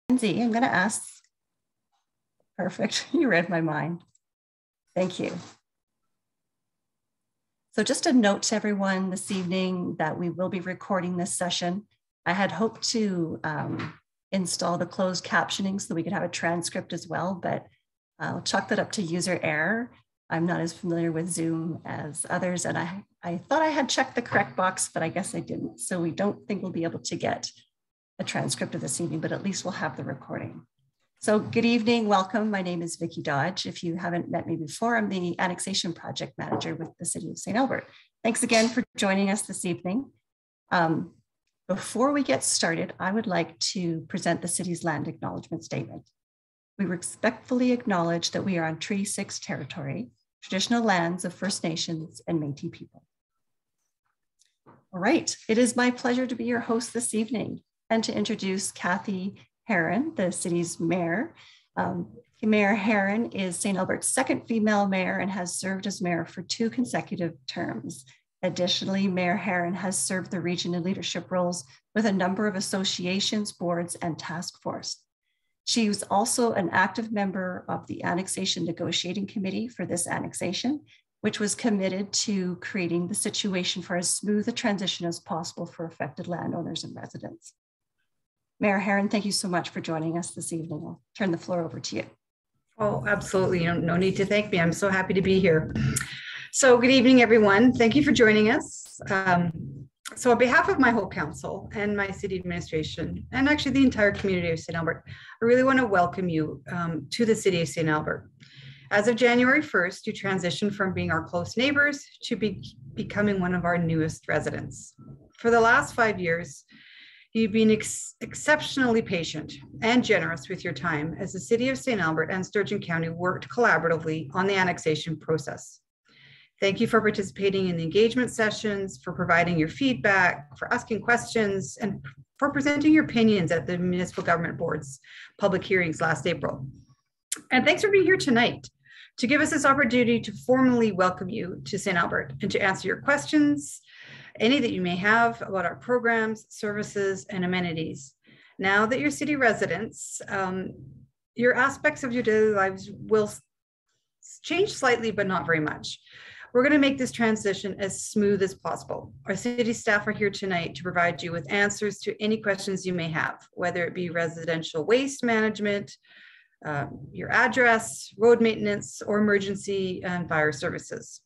Lindsay, I'm going to ask. Perfect. You read my mind. Thank you. So just a note to everyone this evening that we will be recording this session. I had hoped to install the closed captioning so that we could have a transcript as well, but I'll chalk that up to user error. I'm not as familiar with Zoom as others, and I thought I had checked the correct box, but I guess I didn't. So we don't think we'll be able to get a transcript of this evening, but at least we'll have the recording. So good evening, welcome. My name is Vicki Dodge. If you haven't met me before, I'm the Annexation Project Manager with the City of St. Albert. Thanks again for joining us this evening. Before we get started, I would like to present the city's land acknowledgement statement. We respectfully acknowledge that we are on Treaty 6 territory, traditional lands of First Nations and Métis people. All right, it is my pleasure to be your host this evening and to introduce Kathy Heron, the city's mayor. Mayor Heron is St. Albert's second female mayor and has served as mayor for 2 consecutive terms. Additionally, Mayor Heron has served the region in leadership roles with a number of associations, boards, and task force. She was also an active member of the Annexation Negotiating Committee for this annexation, which was committed to creating the situation for as smooth a transition as possible for affected landowners and residents. Mayor Heron, thank you so much for joining us this evening. I'll turn the floor over to you. Oh, absolutely. No need to thank me. I'm so happy to be here. So good evening, everyone. Thank you for joining us. So on behalf of my whole council and my city administration, and actually the entire community of St. Albert, I really want to welcome you to the city of St. Albert. As of January 1st, you transitioned from being our close neighbors to becoming one of our newest residents. For the last 5 years, you've been exceptionally patient and generous with your time as the City of St. Albert and Sturgeon County worked collaboratively on the annexation process. Thank you for participating in the engagement sessions, for providing your feedback, for asking questions, and for presenting your opinions at the Municipal Government Board's public hearings last April. And thanks for being here tonight to give us this opportunity to formally welcome you to St. Albert and to answer your questions, any that you may have about our programs, services, and amenities. Now that you're city residents, your aspects of your daily lives will change slightly, but not very much. We're going to make this transition as smooth as possible. Our city staff are here tonight to provide you with answers to any questions you may have, whether it be residential waste management, your address, road maintenance, or emergency and fire services.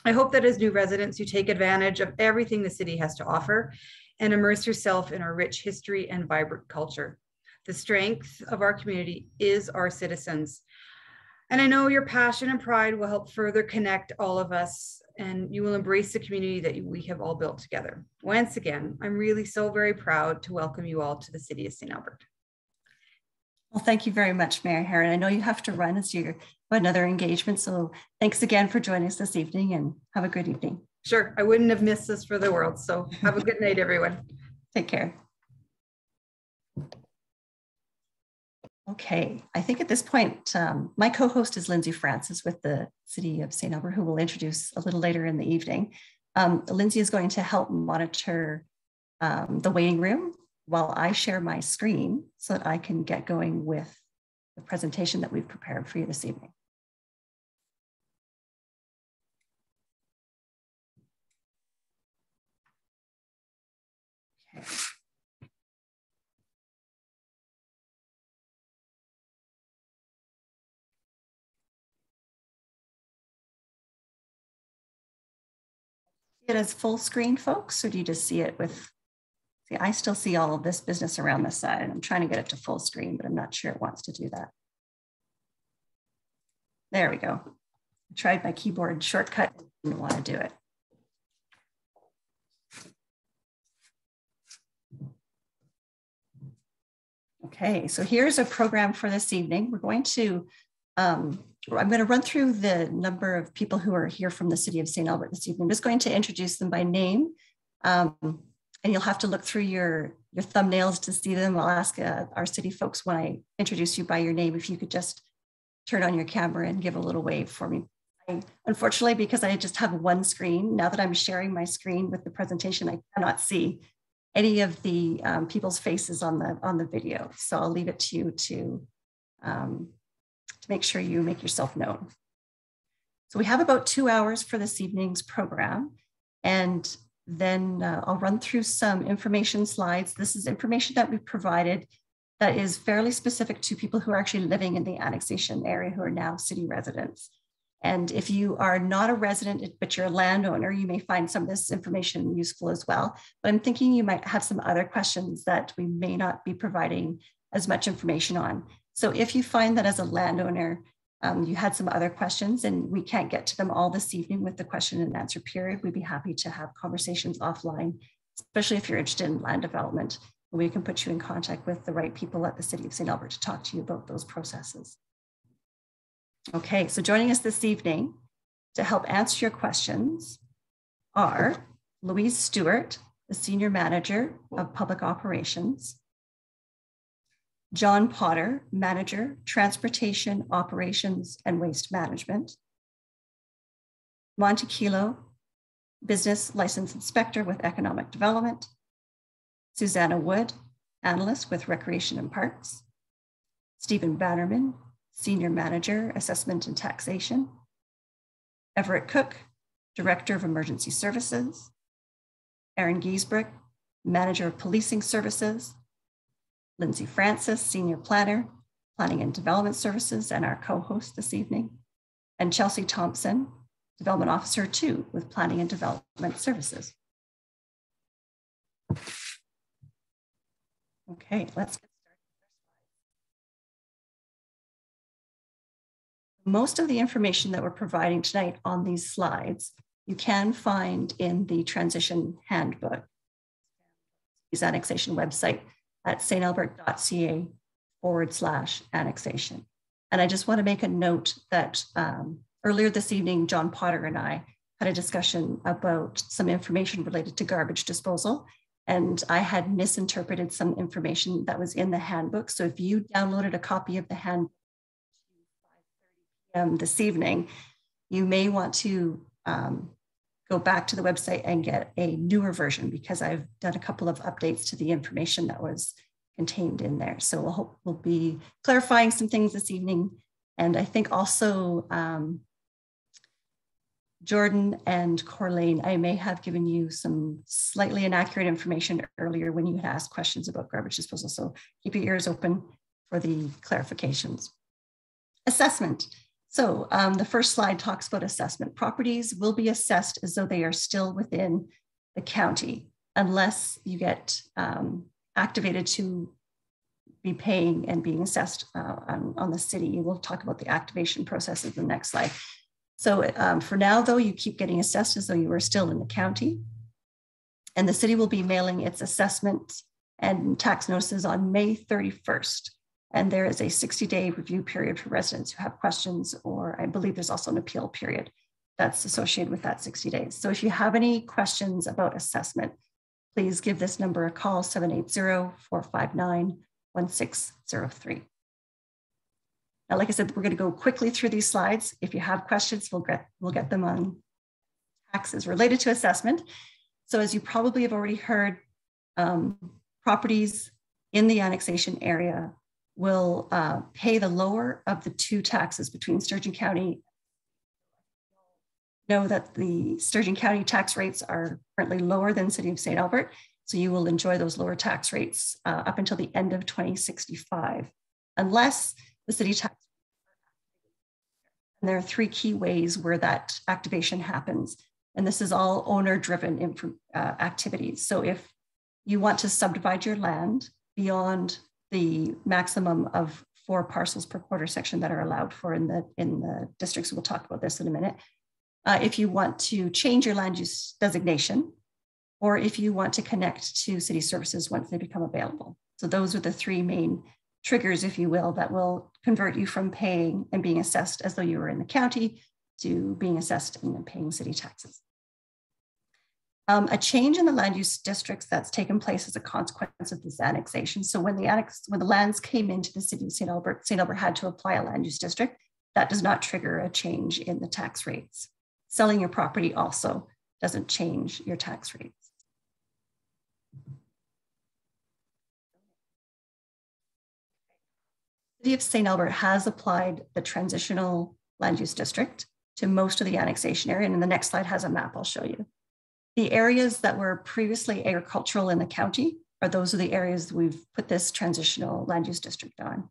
I hope that as new residents, you take advantage of everything the city has to offer and immerse yourself in our rich history and vibrant culture. The strength of our community is our citizens. And I know your passion and pride will help further connect all of us, and you will embrace the community that we have all built together. Once again, I'm really so very proud to welcome you all to the city of St. Albert. Well, thank you very much, Mayor Heron. I know you have to run as you're another engagement, so thanks again for joining us this evening, and have a good evening. Sure, I wouldn't have missed this for the world, so have a good night, everyone. Take care. Okay, I think at this point, my co-host is Lindsay Francis with the City of St. Albert, who will introduce a little later in the evening. Lindsay is going to help monitor the waiting room while I share my screen so that I can get going with the presentation that we've prepared for you this evening. Okay. It as full screen, folks, or do you just see it with, see, I still see all of this business around the side, and I'm trying to get it to full screen, but I'm not sure it wants to do that. There we go. I tried my keyboard shortcut, didn't want to do it. Okay, so here's a program for this evening. We're going to, I'm going to run through the number of people who are here from the City of St. Albert this evening. I'm just going to introduce them by name, and you'll have to look through your thumbnails to see them. I'll ask our city folks when I introduce you by your name, if you could just turn on your camera and give a little wave for me. Unfortunately, because I just have one screen, now that I'm sharing my screen with the presentation, I cannot see any of the people's faces on the video. So I'll leave it to you to make sure you make yourself known. So we have about 2 hours for this evening's program, and then I'll run through some information slides. This is information that we've provided that is fairly specific to people who are actually living in the annexation area who are now city residents. And if you are not a resident, but you're a landowner, you may find some of this information useful as well. But I'm thinking you might have some other questions that we may not be providing as much information on. So if you find that as a landowner, you had some other questions and we can't get to them all this evening with the question and answer period, we'd be happy to have conversations offline, especially if you're interested in land development. We can put you in contact with the right people at the City of St. Albert to talk to you about those processes. Okay, so joining us this evening to help answer your questions are Louise Stewart, the Senior Manager of Public Operations, John Potter, Manager, Transportation, Operations, and Waste Management, Monte Kilo, Business License Inspector with Economic Development, Susanna Wood, Analyst with Recreation and Parks, Stephen Bannerman, Senior Manager, Assessment and Taxation, Everett Cook, Director of Emergency Services, Aaron Giesbrick, Manager of Policing Services, Lindsay Francis, Senior Planner, Planning and Development Services, and our co-host this evening, and Chelsea Thompson, Development Officer 2 with Planning and Development Services. Okay, let's get started. Most of the information that we're providing tonight on these slides, you can find in the Transition Handbook, his annexation website at stalbert.ca/annexation. And I just want to make a note that earlier this evening, John Potter and I had a discussion about some information related to garbage disposal. And I had misinterpreted some information that was in the handbook. So if you downloaded a copy of the handbook at 5:30 p.m. this evening, you may want to go back to the website and get a newer version because I've done a couple of updates to the information that was contained in there. So we'll be clarifying some things this evening. And I think also Jordan and Corlene, I may have given you some slightly inaccurate information earlier when you had asked questions about garbage disposal. So keep your ears open for the clarifications. Assessment. So the first slide talks about assessment. Properties will be assessed as though they are still within the county, unless you get activated to be paying and being assessed on the city. We'll talk about the activation process in the next slide. So for now, though, you keep getting assessed as though you were still in the county. And the city will be mailing its assessment and tax notices on May 31st. And there is a 60-day review period for residents who have questions, or I believe there's also an appeal period that's associated with that 60 days. So if you have any questions about assessment, please give this number a call, 780-459-1603. Now, like I said, we're going to go quickly through these slides. If you have questions, we'll get them on taxes related to assessment. So as you probably have already heard, properties in the annexation area will pay the lower of the two taxes between Sturgeon County. Know that the Sturgeon County tax rates are currently lower than City of St. Albert, so you will enjoy those lower tax rates up until the end of 2065, unless the city tax. And there are three key ways where that activation happens. And this is all owner-driven activities. So if you want to subdivide your land beyond the maximum of 4 parcels per quarter section that are allowed for in the districts, we'll talk about this in a minute. If you want to change your land use designation, or if you want to connect to city services once they become available. So those are the three main triggers, if you will, that will convert you from paying and being assessed as though you were in the county to being assessed and paying city taxes. A change in the land use districts that's taken place as a consequence of this annexation. So when the lands came into the city of St. Albert had to apply a land use district. That does not trigger a change in the tax rates. Selling your property also doesn't change your tax rates. The City of St. Albert has applied the transitional land use district to most of the annexation area, and the next slide has a map I'll show you. The areas that were previously agricultural in the county those are the areas we've put this transitional land use district on.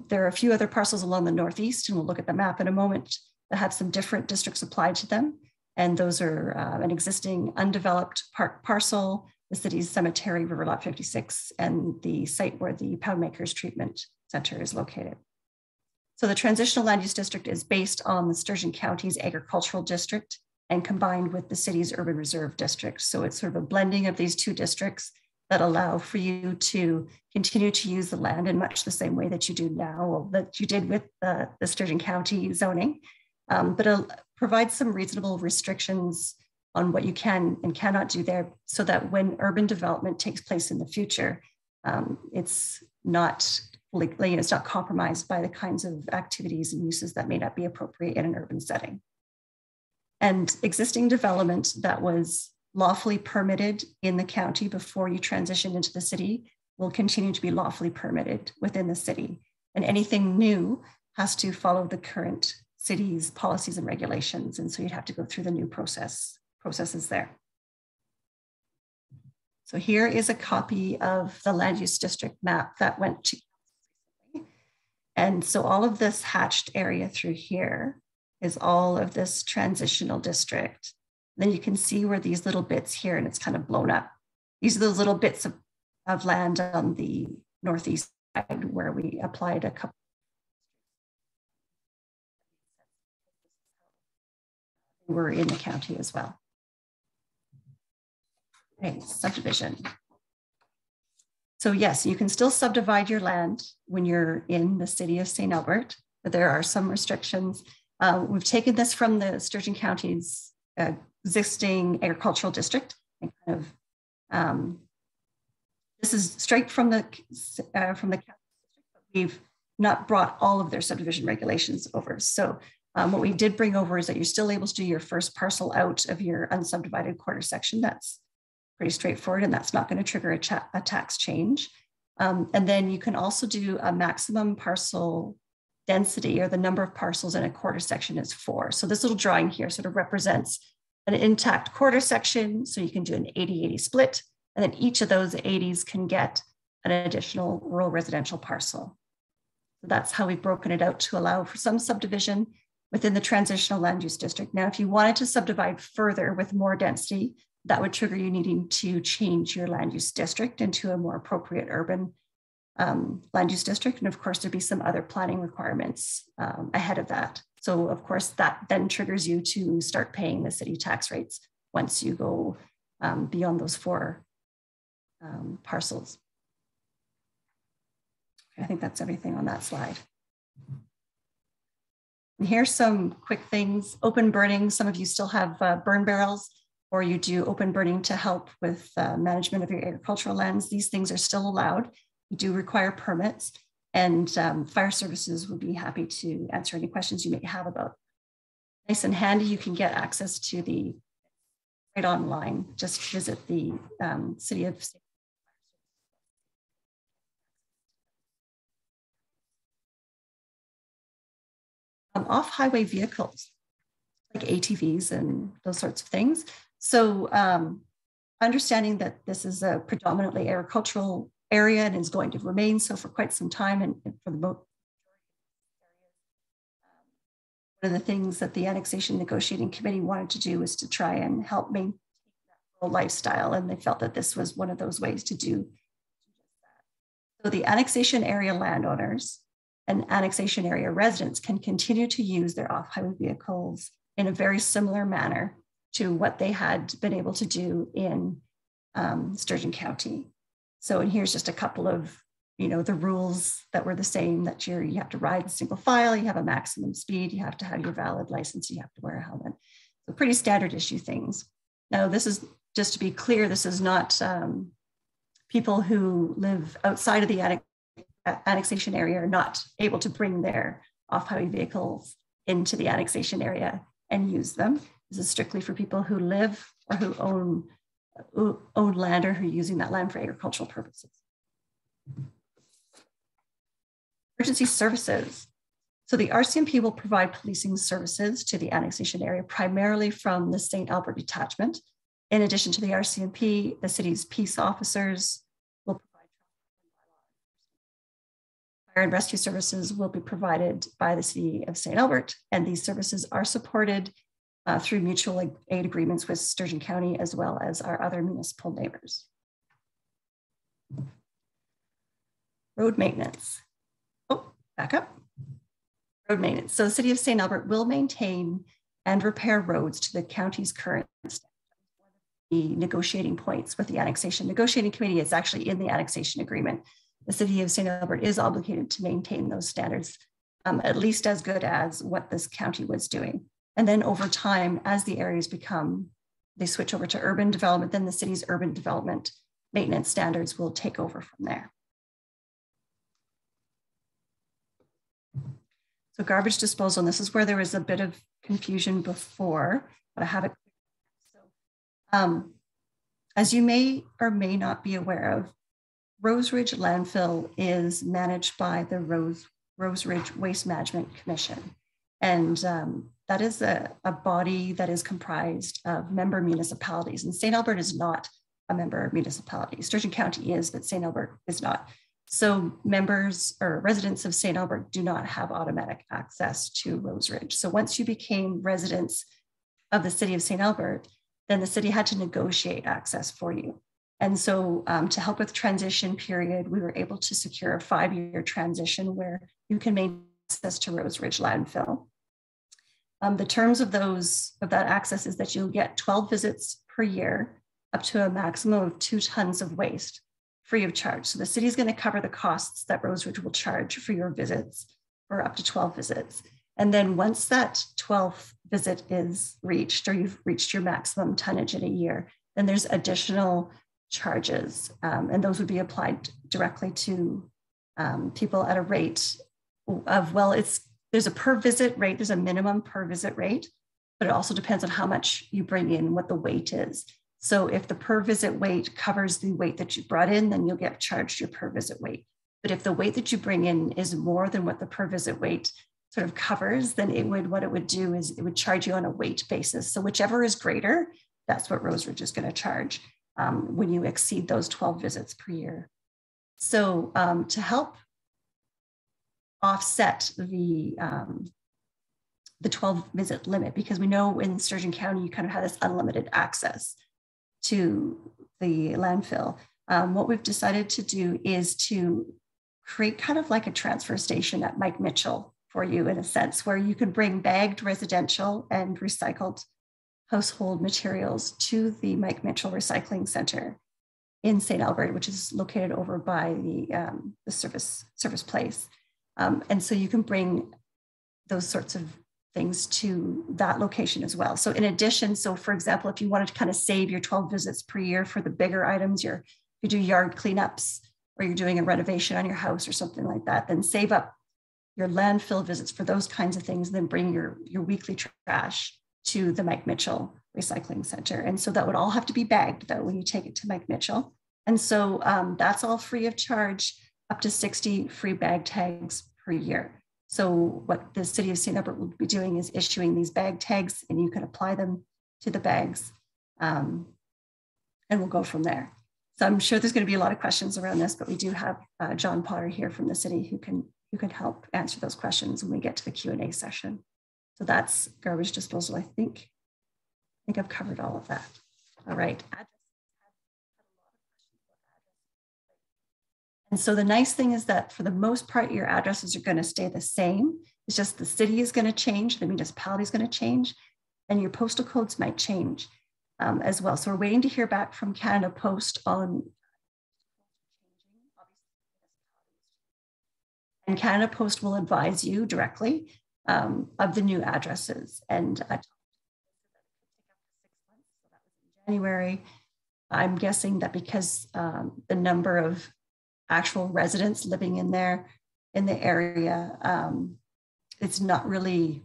There are a few other parcels along the northeast, and we'll look at the map in a moment, that have some different districts applied to them. And those are an existing undeveloped park parcel, the city's cemetery, River Lot 56, and the site where the Poundmakers Treatment Center is located. So the transitional land use district is based on the Sturgeon County's agricultural district and combined with the city's urban reserve district. So it's sort of a blending of these two districts that allow for you to continue to use the land in much the same way that you do now, that you did with the Sturgeon County zoning, but provide some reasonable restrictions on what you can and cannot do there, so that when urban development takes place in the future, it's not it's not compromised by the kinds of activities and uses that may not be appropriate in an urban setting. And existing development that was lawfully permitted in the county before you transition into the city will continue to be lawfully permitted within the city. And anything new has to follow the current city's policies and regulations. And so you'd have to go through the new processes there. So here is a copy of the land use district map that went to, and so all of this hatched area through here is all of this transitional district. Then you can see where these little bits here, and it's kind of blown up. These are those little bits of land on the northeast side where we applied a couple. We're in the county as well. Okay, subdivision. So yes, you can still subdivide your land when you're in the city of St. Albert, but there are some restrictions. We've taken this from the Sturgeon County's existing agricultural district, and kind of this is straight from the county district, but we've not brought all of their subdivision regulations over. So what we did bring over is that you're still able to do your first parcel out of your unsubdivided quarter section. That's pretty straightforward, and that's not going to trigger a tax change. And then you can also do a maximum parcel density, or the number of parcels in a quarter section is 4. So this little drawing here sort of represents an intact quarter section. So you can do an 80-80 split, and then each of those 80s can get an additional rural residential parcel. So that's how we've broken it out to allow for some subdivision within the transitional land use district. Now, if you wanted to subdivide further with more density, that would trigger you needing to change your land use district into a more appropriate urban land use district. And of course, there'd be some other planning requirements ahead of that. So of course, that then triggers you to start paying the city tax rates once you go beyond those 4 parcels. I think that's everything on that slide. And here's some quick things. Open burning, some of you still have burn barrels, or you do open burning to help with management of your agricultural lands. These things are still allowed. You do require permits, and fire services would be happy to answer any questions you may have about. Nice and handy, you can get access to the right online. Just visit the City of St. Off-highway vehicles, like ATVs and those sorts of things. So understanding that this is a predominantly agricultural area and is going to remain so for quite some time, and for the most one of the things that the annexation negotiating committee wanted to do was to try and help maintain that rural lifestyle, and they felt that this was one of those ways to do that. So the annexation area landowners and annexation area residents can continue to use their off-highway vehicles in a very similar manner to what they had been able to do in Sturgeon County. So, and here's just a couple of, the rules that were the same, that you have to ride single file, you have a maximum speed, you have to have your valid license, you have to wear a helmet. So pretty standard issue things. Now, this is, just to be clear, this is not people who live outside of the annexation area are not able to bring their off-highway vehicles into the annexation area and use them. This is strictly for people who live or who own land, or who are using that land for agricultural purposes. Emergency services. So the RCMP will provide policing services to the annexation area, primarily from the St. Albert detachment. In addition to the RCMP, the city's peace officers will provide fire and rescue services will be provided by the city of St. Albert, and these services are supported through mutual aid agreements with Sturgeon County as well as our other municipal neighbors. Road maintenance. Oh, back up. Road maintenance. So the city of St. Albert will maintain and repair roads to the county's current standards. The negotiating points with the annexation negotiating committee is actually in the annexation agreement. The city of St. Albert is obligated to maintain those standards, at least as good as what this county was doing. And then over time, as the areas they switch over to urban development, then the city's urban development maintenance standards will take over from there. So garbage disposal, and this is where there was a bit of confusion before, but I have it. So, as you may or may not be aware of, Rose Ridge Landfill is managed by the Rose Ridge Waste Management Commission. And that is a body that is comprised of member municipalities. And St. Albert is not a member municipality. Sturgeon County is, but St. Albert is not. So members or residents of St. Albert do not have automatic access to Rose Ridge. So once you became residents of the city of St. Albert, then the city had to negotiate access for you. And so to help with transition period, we were able to secure a 5-year transition where you can maintain access to Rose Ridge Landfill. The terms of that access is that you'll get 12 visits per year, up to a maximum of 2 tons of waste, free of charge. So the city is going to cover the costs that Rose Ridge will charge for your visits, for up to 12 visits. And then once that 12th visit is reached, or you've reached your maximum tonnage in a year, then there's additional charges. And those would be applied directly to people at a rate of, well, there's a per visit rate, there's a minimum per visit rate, but it also depends on how much you bring in, what the weight is. So if the per visit weight covers the weight that you brought in, then you'll get charged your per visit weight. But if the weight that you bring in is more than what the per visit weight sort of covers, then what it would do is it would charge you on a weight basis. So whichever is greater, that's what Rose Ridge is going to charge when you exceed those 12 visits per year. So to help offset the 12 visit limit, because we know in Sturgeon County, you kind of have this unlimited access to the landfill. What we've decided to do is to create kind of like a transfer station at Mike Mitchell for you, in a sense, where you can bring bagged residential and recycled household materials to the Mike Mitchell Recycling Center in St. Albert, which is located over by the service place. And so you can bring those sorts of things to that location as well. So in addition, so for example, if you wanted to kind of save your 12 visits per year for the bigger items, you do yard cleanups, or you're doing a renovation on your house or something like that, then save up your landfill visits for those kinds of things, then bring your weekly trash to the Mike Mitchell Recycling Center. And so that would all have to be bagged though when you take it to Mike Mitchell. And so that's all free of charge, up to 60 free bag tags per year. So what the city of St. Albert will be doing is issuing these bag tags, and you can apply them to the bags, and we'll go from there. So I'm sure there's going to be a lot of questions around this, but we do have John Potter here from the city who can help answer those questions when we get to the Q&A session. So that's garbage disposal. I think I've covered all of that. All right. And so the nice thing is that for the most part, your addresses are going to stay the same. It's just the city is going to change, the municipality is going to change, and your postal codes might change as well. So we're waiting to hear back from Canada Post on, and Canada Post will advise you directly of the new addresses. And January, I'm guessing that because the number of actual residents living in the area, it's not really,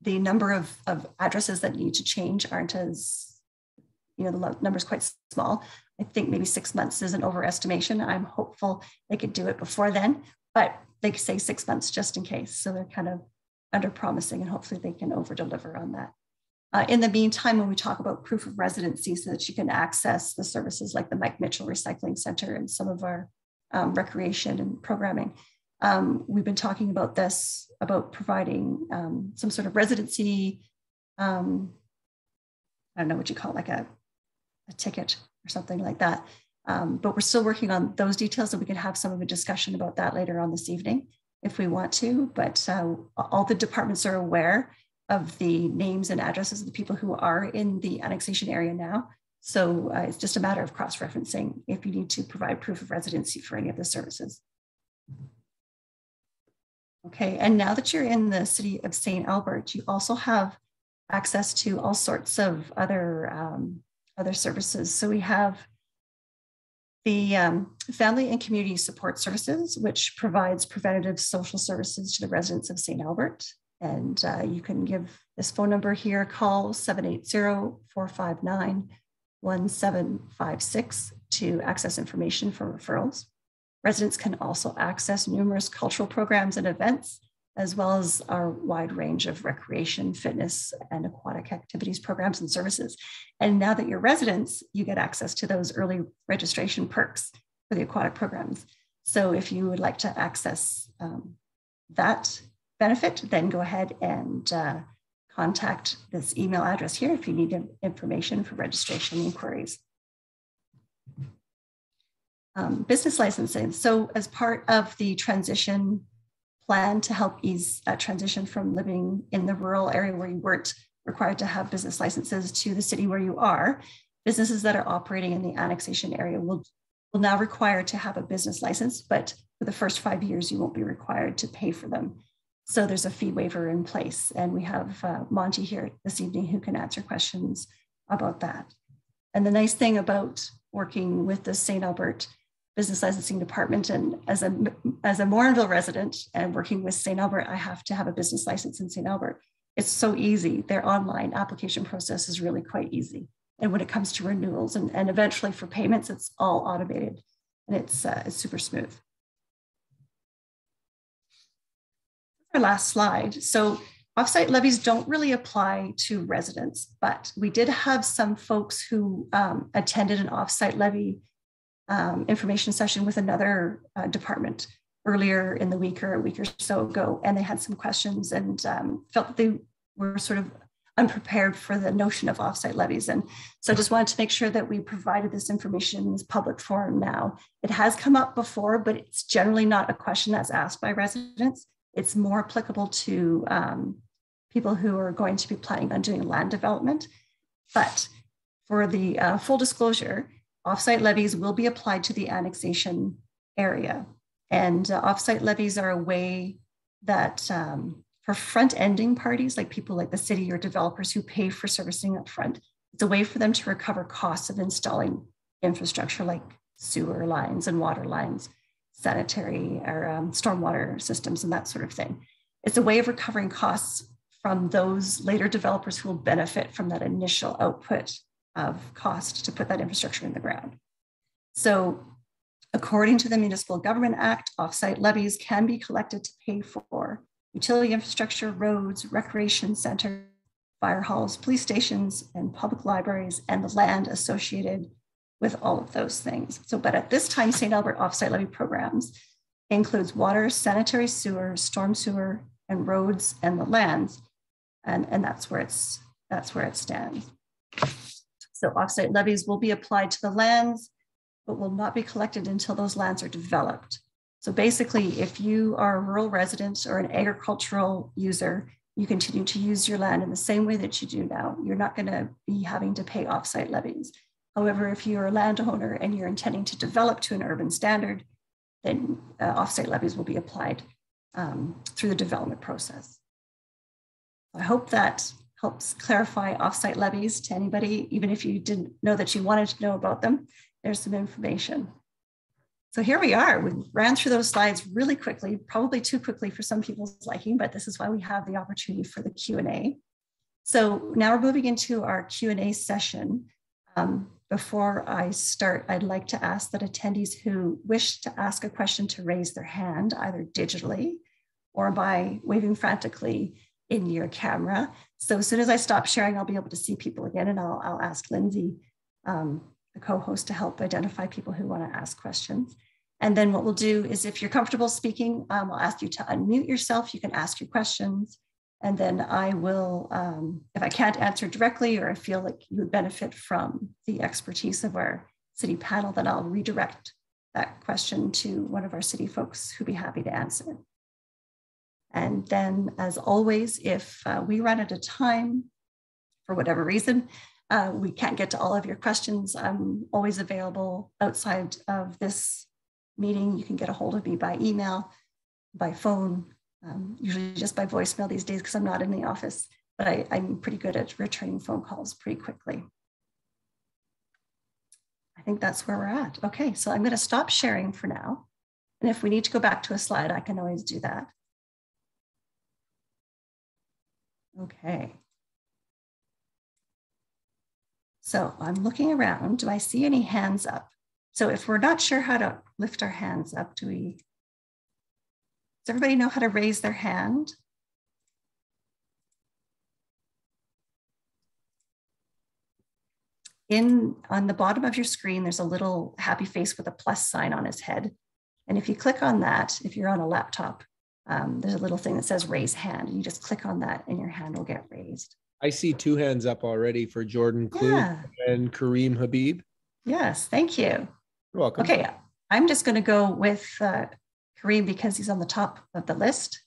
the number of addresses that need to change aren't as, the number's quite small. I think maybe 6 months is an overestimation. I'm hopeful they could do it before then, but they say 6 months just in case. So they're kind of under promising, and hopefully they can over deliver on that. In the meantime, when we talk about proof of residency so that you can access the services like the Mike Mitchell Recycling Center and some of our recreation and programming, we've been talking about this, about providing some sort of residency, I don't know what you call it, like a ticket or something like that. But we're still working on those details, and we can have some of a discussion about that later on this evening if we want to. But all the departments are aware of the names and addresses of the people who are in the annexation area now. So it's just a matter of cross-referencing if you need to provide proof of residency for any of the services. Okay, and now that you're in the city of St. Albert, you also have access to all sorts of other services. So we have the Family and Community Support Services, which provides preventative social services to the residents of St. Albert. And you can give this phone number here a call, 780-459-1756, to access information for referrals. Residents can also access numerous cultural programs and events, as well as our wide range of recreation, fitness, and aquatic activities, programs, and services. And now that you're residents, you get access to those early registration perks for the aquatic programs. So if you would like to access that benefit, then go ahead and contact this email address here if you need information for registration inquiries. Business licensing. So as part of the transition plan to help ease that transition from living in the rural area where you weren't required to have business licenses to the city where you are, businesses that are operating in the annexation area will now require to have a business license, but for the first 5 years, you won't be required to pay for them. So there's a fee waiver in place, and we have Monty here this evening who can answer questions about that. And the nice thing about working with the St. Albert Business Licensing Department, and as a Morinville resident and working with St. Albert, I have to have a business license in St. Albert. It's so easy. Their online application process is really quite easy. And when it comes to renewals and eventually for payments, it's all automated, and it's super smooth. Our last slide. So offsite levies don't really apply to residents, but we did have some folks who attended an offsite levy information session with another department earlier in the week or a week or so ago, and they had some questions and felt that they were sort of unprepared for the notion of offsite levies. And so I just wanted to make sure that we provided this information in this public forum now. It has come up before, but it's generally not a question that's asked by residents. It's more applicable to people who are going to be planning on doing land development. But for the full disclosure, offsite levies will be applied to the annexation area. And offsite levies are a way that for front-ending parties, like people like the city or developers who pay for servicing up front, it's a way for them to recover costs of installing infrastructure like sewer lines and water lines, sanitary or stormwater systems and that sort of thing. It's a way of recovering costs from those later developers who will benefit from that initial output of cost to put that infrastructure in the ground. So according to the Municipal Government Act, offsite levies can be collected to pay for utility infrastructure, roads, recreation centers, fire halls, police stations, and public libraries, and the land associated with all of those things. So, but at this time, St. Albert offsite levy programs includes water, sanitary sewer, storm sewer, and roads and the lands. And that's where it stands. So offsite levies will be applied to the lands, but will not be collected until those lands are developed. So basically, if you are a rural resident or an agricultural user, you continue to use your land in the same way that you do now. You're not going to be having to pay offsite levies. However, if you're a landowner and you're intending to develop to an urban standard, then offsite levies will be applied through the development process. I hope that helps clarify offsite levies to anybody, even if you didn't know that you wanted to know about them. There's some information. So here we are. We ran through those slides really quickly, probably too quickly for some people's liking, but this is why we have the opportunity for the Q&A. So now we're moving into our Q&A session. Before I start, I'd like to ask that attendees who wish to ask a question to raise their hand, either digitally or by waving frantically in your camera. So as soon as I stop sharing, I'll be able to see people again, and I'll ask Lindsay, the co-host, to help identify people who want to ask questions. And then what we'll do is, if you're comfortable speaking, I'll ask you to unmute yourself. You can ask your questions. And then I will, if I can't answer directly, or I feel like you would benefit from the expertise of our city panel, then I'll redirect that question to one of our city folks who'd be happy to answer. And then, as always, if we run out of time for whatever reason, we can't get to all of your questions, I'm always available outside of this meeting. You can get a hold of me by email, by phone, usually just by voicemail these days because I'm not in the office, but I'm pretty good at returning phone calls pretty quickly. I think that's where we're at. Okay, so I'm going to stop sharing for now. And if we need to go back to a slide, I can always do that. Okay. So I'm looking around. Do I see any hands up? So if we're not sure how to lift our hands up, does everybody know how to raise their hand? On the bottom of your screen, there's a little happy face with a plus sign on his head. And if you click on that, if you're on a laptop, there's a little thing that says raise hand. You just click on that and your hand will get raised. I see 2 hands up already for Jordan Klug and Kareem Habib. Yes, thank you. You're welcome. Okay, I'm just going to go with Kareem because he's on the top of the list.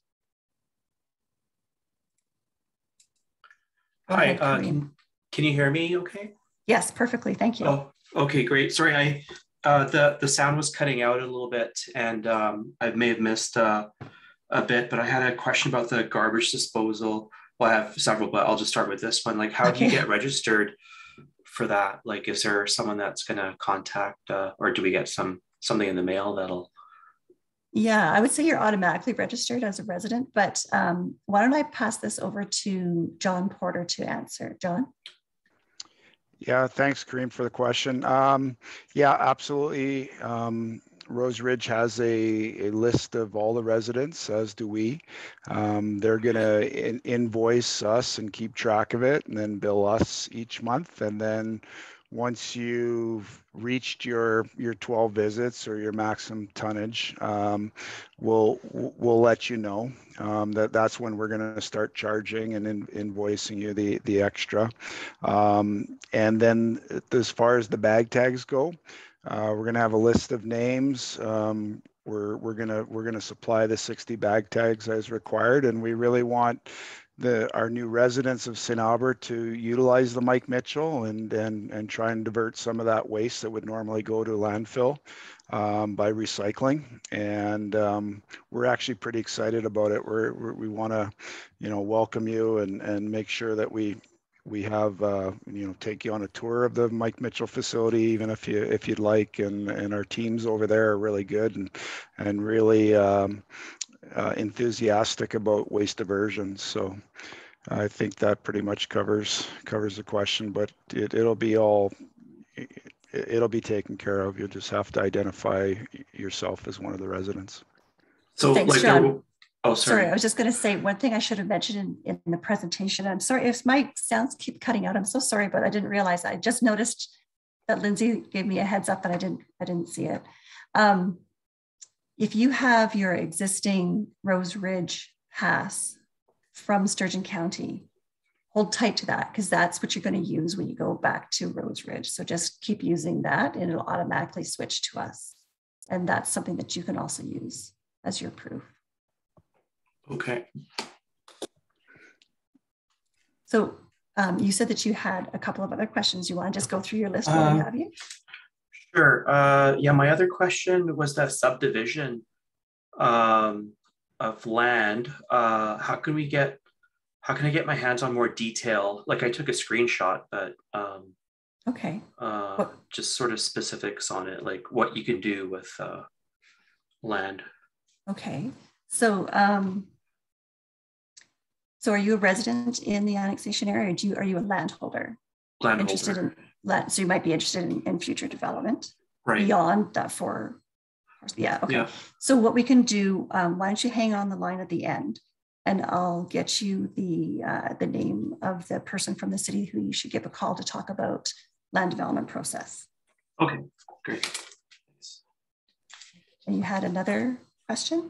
Hi, can you hear me okay? Yes, perfectly, thank you. Oh, okay, great. Sorry, the sound was cutting out a little bit, and I may have missed a bit, but I had a question about the garbage disposal. Well, I have several, but I'll just start with this one. Like, how do you get registered for that? Like, is there someone that's going to contact, or do we get something in the mail that'll? Yeah, I would say you're automatically registered as a resident, but why don't I pass this over to John Porter to answer. John? Yeah, thanks, Kareem, for the question. Yeah, absolutely. Rose Ridge has a list of all the residents, as do we. They're going to invoice us and keep track of it, and then bill us each month. And then once you've reached your 12 visits or your maximum tonnage, we'll let you know. That's when we're going to start charging and invoicing you the extra. And then as far as the bag tags go, we're going to have a list of names. We're going to supply the 60 bag tags as required, and we really want our new residents of St. Albert to utilize the Mike Mitchell and try and divert some of that waste that would normally go to landfill by recycling. And we're actually pretty excited about it. We want to, welcome you and make sure that we have take you on a tour of the Mike Mitchell facility, even if you'd like. And our teams over there are really good and really enthusiastic about waste diversion. So I think that pretty much covers the question, but it'll be taken care of. You'll just have to identify yourself as one of the residents. So thanks, like John. Oh, sorry. I was just going to say one thing I should have mentioned in the presentation. I'm sorry if my sounds keep cutting out. I'm so sorry, but I didn't realize. I just noticed that Lindsay gave me a heads up, and I didn't see it. If you have your existing Rose Ridge pass from Sturgeon County, hold tight to that, because that's what you're going to use when you go back to Rose Ridge. So just keep using that and it'll automatically switch to us. And that's something that you can also use as your proof. Okay. So you said that you had a couple of other questions. You want to just go through your list while we have you? Sure. Yeah, my other question was that subdivision of land. How can I get my hands on more detail? Like, I took a screenshot, but okay. Just sort of specifics on it, like what you can do with land. Okay. So so are you a resident in the annexation area, or are you a landholder? interested in land, so you might be interested in future development Right. beyond that four. Yeah. Okay. Yeah. So what we can do, why don't you hang on the line at the end, and I'll get you the name of the person from the city who you should give a call to talk about land development process. Okay, great. Thanks. And you had another question?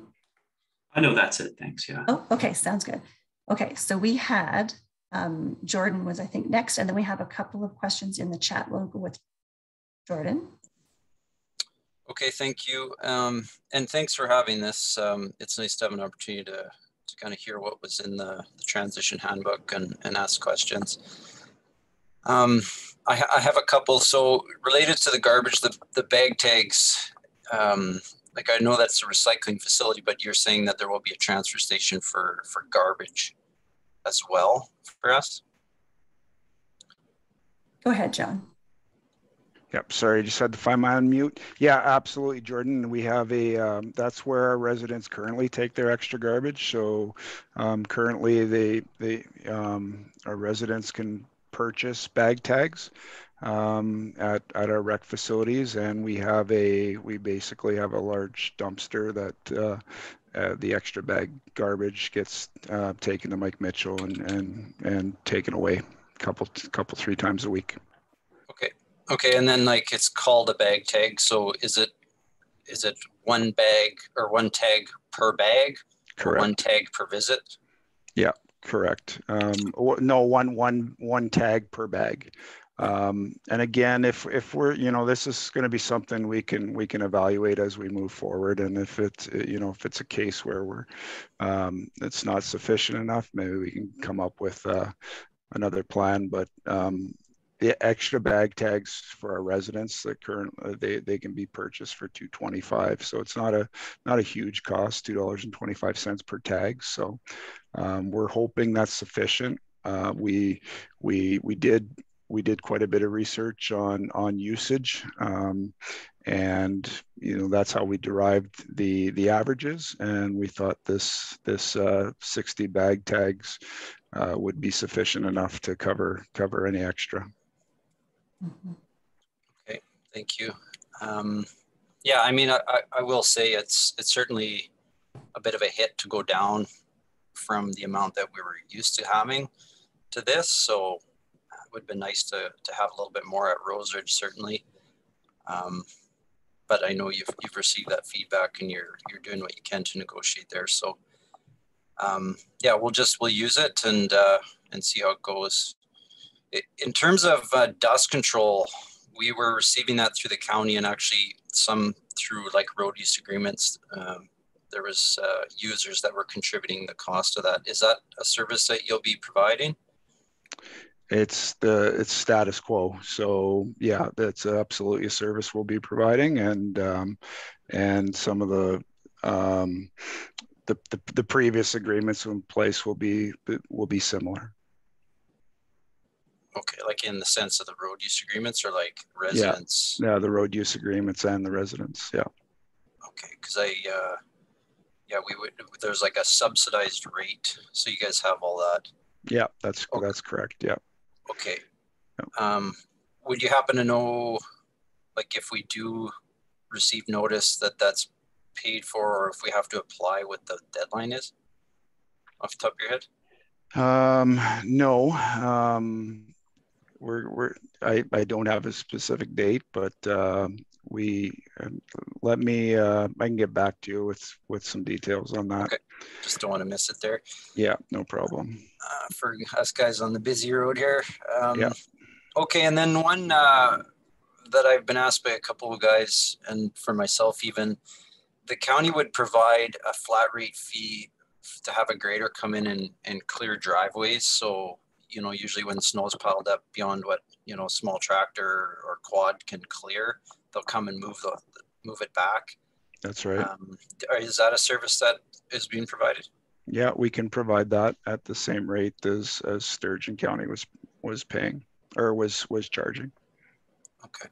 I know that's it. Thanks. Yeah. Oh, okay. Sounds good. Okay. So we had Jordan was, I think, next, and then we have a couple of questions in the chat. We'll go with Jordan. Okay, thank you. And thanks for having this. It's nice to have an opportunity to kind of hear what was in the transition handbook and ask questions. I have a couple. So related to the garbage, the bag tags, like I know that's a recycling facility, but you're saying that there will be a transfer station for garbage as well for us? Go ahead, John. Yep, sorry, just had to find my unmute. Yeah, absolutely, Jordan. We have that's where our residents currently take their extra garbage. So currently our residents can purchase bag tags at our rec facilities, and we basically have a large dumpster that the extra bag garbage gets taken to Mike Mitchell and taken away couple 3 times a week. Okay, and then like it's called a bag tag. So is it one bag or one tag per bag? Correct. Or one tag per visit? Yeah, correct. No, one tag per bag. And again, if we're, this is going to be something we can evaluate as we move forward. And if it's a case where it's not sufficient enough, maybe we can come up with another plan. But the extra bag tags for our residents, they can be purchased for $2.25. So it's not a huge cost, $2.25 per tag. So we're hoping that's sufficient. We did quite a bit of research on usage, and that's how we derived the averages. And we thought this 60 bag tags would be sufficient enough to cover any extra. Okay, thank you. Yeah, I mean, I will say it's certainly a bit of a hit to go down from the amount that we were used to having to this. So it would have been nice to have a little bit more at Rose Ridge, certainly. But I know you've received that feedback and you're doing what you can to negotiate there. So yeah, we'll use it and see how it goes. In terms of dust control, we were receiving that through the county and actually some through like road use agreements. There was users that were contributing the cost of that. Is that a service that you'll be providing? It's status quo. So yeah, that's absolutely a service we'll be providing, and some of the previous agreements in place will be similar. Okay, like in the sense of the road use agreements or like residents? Yeah, the road use agreements and the residents, yeah. Okay, because there's like a subsidized rate. So you guys have all that? Yeah, that's correct, yeah. Okay. Would you happen to know, like if we do receive notice that that's paid for, or if we have to apply what the deadline is off the top of your head? No, I don't have a specific date, but I can get back to you with some details on that. Okay, just don't want to miss it there. Yeah, no problem. For us guys on the busy road here. Yeah. Okay, and then one that I've been asked by a couple of guys, and for myself even, the county would provide a flat rate fee to have a grader come in and clear driveways. So, usually when snow is piled up beyond what, a small tractor or quad can clear, they'll come and move it back. That's right. Is that a service that is being provided? Yeah, we can provide that at the same rate as Sturgeon County was paying or was charging. Okay.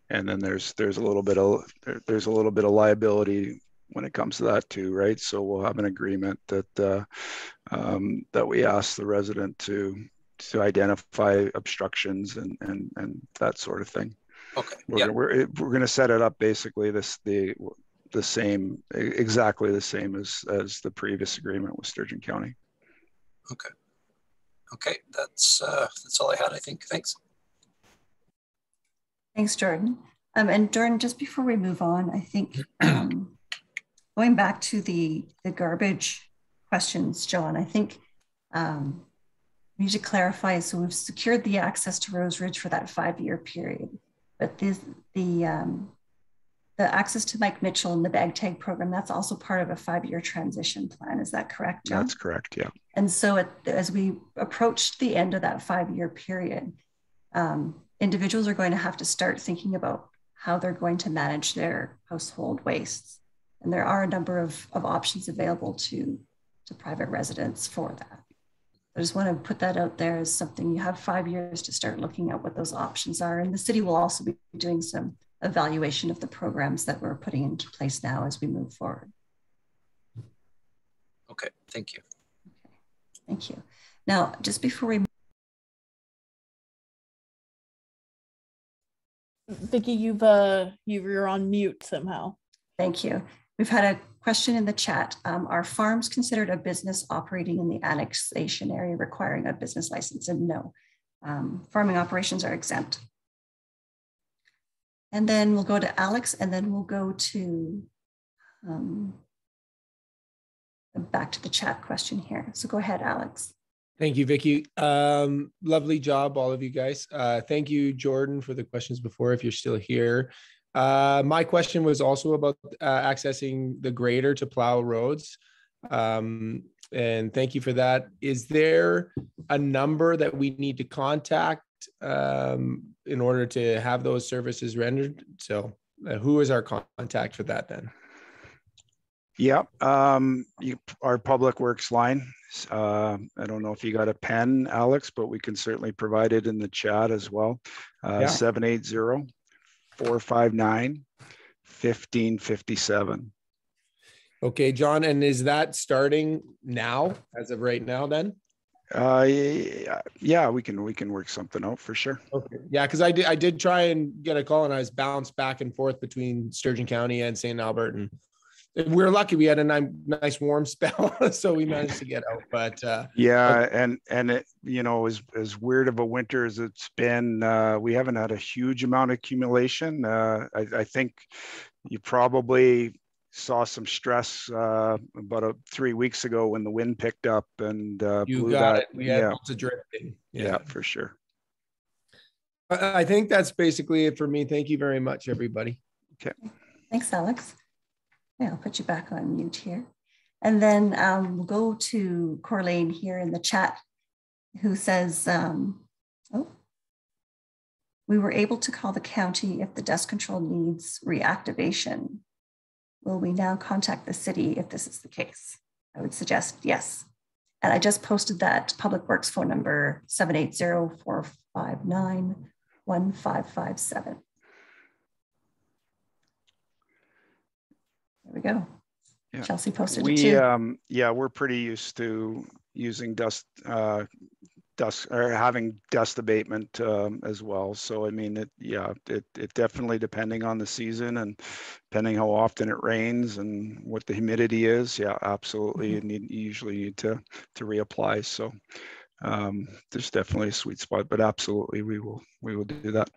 And then there's a little bit of liability when it comes to that too, right? So we'll have an agreement that we ask the resident to to identify obstructions and that sort of thing. Okay. We're going to set it up basically the same, exactly the same as the previous agreement with Sturgeon County. Okay. Okay, that's all I had, I think. Thanks. Thanks, Jordan. And Jordan, just before we move on, I think going back to the garbage questions, John, I think we need to clarify. So we've secured the access to Rose Ridge for that 5-year period, but the access to Mike Mitchell and the bag tag program, that's also part of a 5-year transition plan. Is that correct, John? That's correct, yeah. And so as we approach the end of that 5-year period, individuals are going to have to start thinking about how they're going to manage their household wastes. And there are a number of options available to private residents for that. I just want to put that out there as something. You have 5 years to start looking at what those options are. And the city will also be doing some evaluation of the programs that we're putting into place now as we move forward. Okay, thank you. Okay. Thank you. Now, just before we Vicki, you're on mute somehow. Thank you. We've had a question in the chat. Are farms considered a business operating in the annexation area requiring a business license? And no, farming operations are exempt. And then we'll go to Alex, and then we'll go to back to the chat question here. So go ahead, Alex. Thank you, Vicki. Lovely job, all of you guys. Thank you, Jordan, for the questions before, if you're still here. My question was also about accessing the grader to plow roads. And thank you for that. Is there a number that we need to contact in order to have those services rendered? So who is our contact for that then? Yep, our public works line. I don't know if you got a pen, Alex, but we can certainly provide it in the chat as well. 780-459-1557. Okay, John, and is that starting now, as of right now then? Yeah, we can work something out for sure. Okay. Yeah, because I did try and get a call, and I was bounced back and forth between Sturgeon County and St. Albert, and we were lucky we had a nice warm spell, so we managed to get out. But yeah, and it, you know, as weird of a winter as it's been, we haven't had a huge amount of accumulation. I think you probably saw some stress about 3 weeks ago when the wind picked up and you blew got that. it. We had lots of drifting. Yeah, for sure. I think that's basically it for me. Thank you very much, everybody. Okay. Thanks, Alex. Yeah, I'll put you back on mute here. And then we'll go to Corlane here in the chat, who says, we were able to call the county if the dust control needs reactivation. Will we now contact the city if this is the case? I would suggest yes. And I just posted that Public Works phone number, 780-459-1557. There we go. Yeah. Chelsea posted it too. Yeah, we're pretty used to using dust or having dust abatement as well. So I mean, it definitely, depending on the season and depending how often it rains and what the humidity is. Yeah, absolutely. You usually need to reapply. So there's definitely a sweet spot, but absolutely we will do that.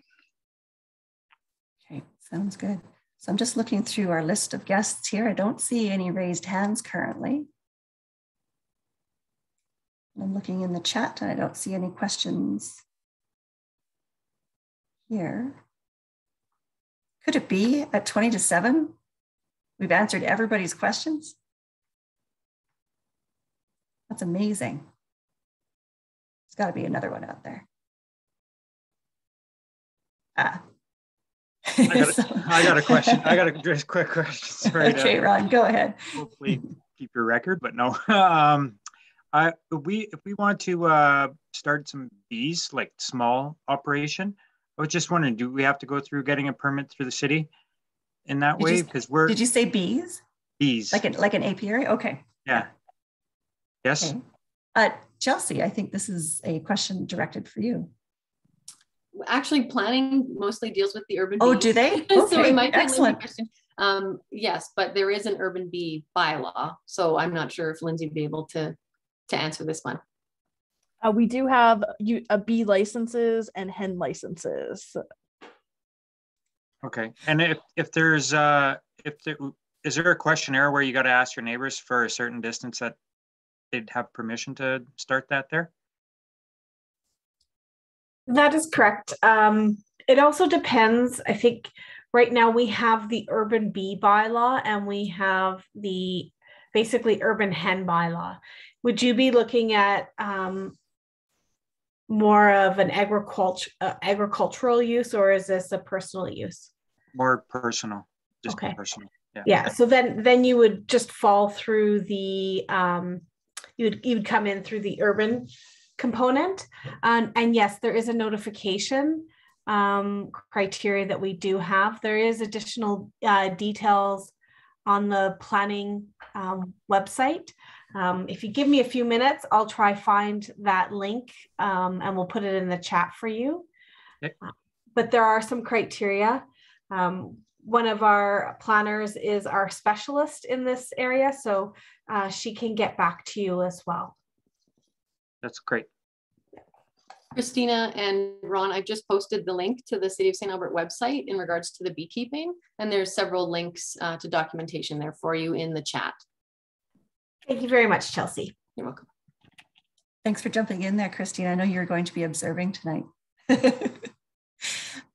Okay, sounds good. So I'm just looking through our list of guests here. I don't see any raised hands currently. I'm looking in the chat and I don't see any questions here. Could it be at 6:50? We've answered everybody's questions? That's amazing. There's got to be another one out there. I got a question. I got a just quick question. Sorry. Okay, Ron, go ahead. Hopefully keep your record, but no. If we want to start some bees, like small operation, I was just wondering, do we have to go through getting a permit through the city in that way? Because Did you say bees? Bees. Like an apiary? Okay. Yeah. Yes. Okay. Chelsea, I think this is a question directed for you. Actually, planning mostly deals with the urban Oh, bee. do they? So Okay, it might be excellent. a Lindsay question. Yes, but there is an urban bee bylaw. So I'm not sure if Lindsay would be able to answer this one. We do have bee licenses and hen licenses. Okay, and if there's is there a questionnaire where you got to ask your neighbors for a certain distance that they'd have permission to start that there? That is correct. It also depends. I think right now we have the urban bee bylaw and we have the basically urban hen bylaw. Would you be looking at more of an agricultural use, or is this a personal use? More personal, just okay. Personal. Yeah. So then you would just fall through the you'd come in through the urban component, and yes, there is a notification criteria that we do have. There is additional details on the planning website. If you give me a few minutes, I'll try find that link and we'll put it in the chat for you. Okay. But there are some criteria. One of our planners is our specialist in this area, so she can get back to you as well. That's great. Christina and Ron, I've just posted the link to the City of St. Albert website in regards to the beekeeping, and there's several links to documentation there for you in the chat. Thank you very much, Chelsea. You're welcome. Thanks for jumping in there, Christina. I know you're going to be observing tonight.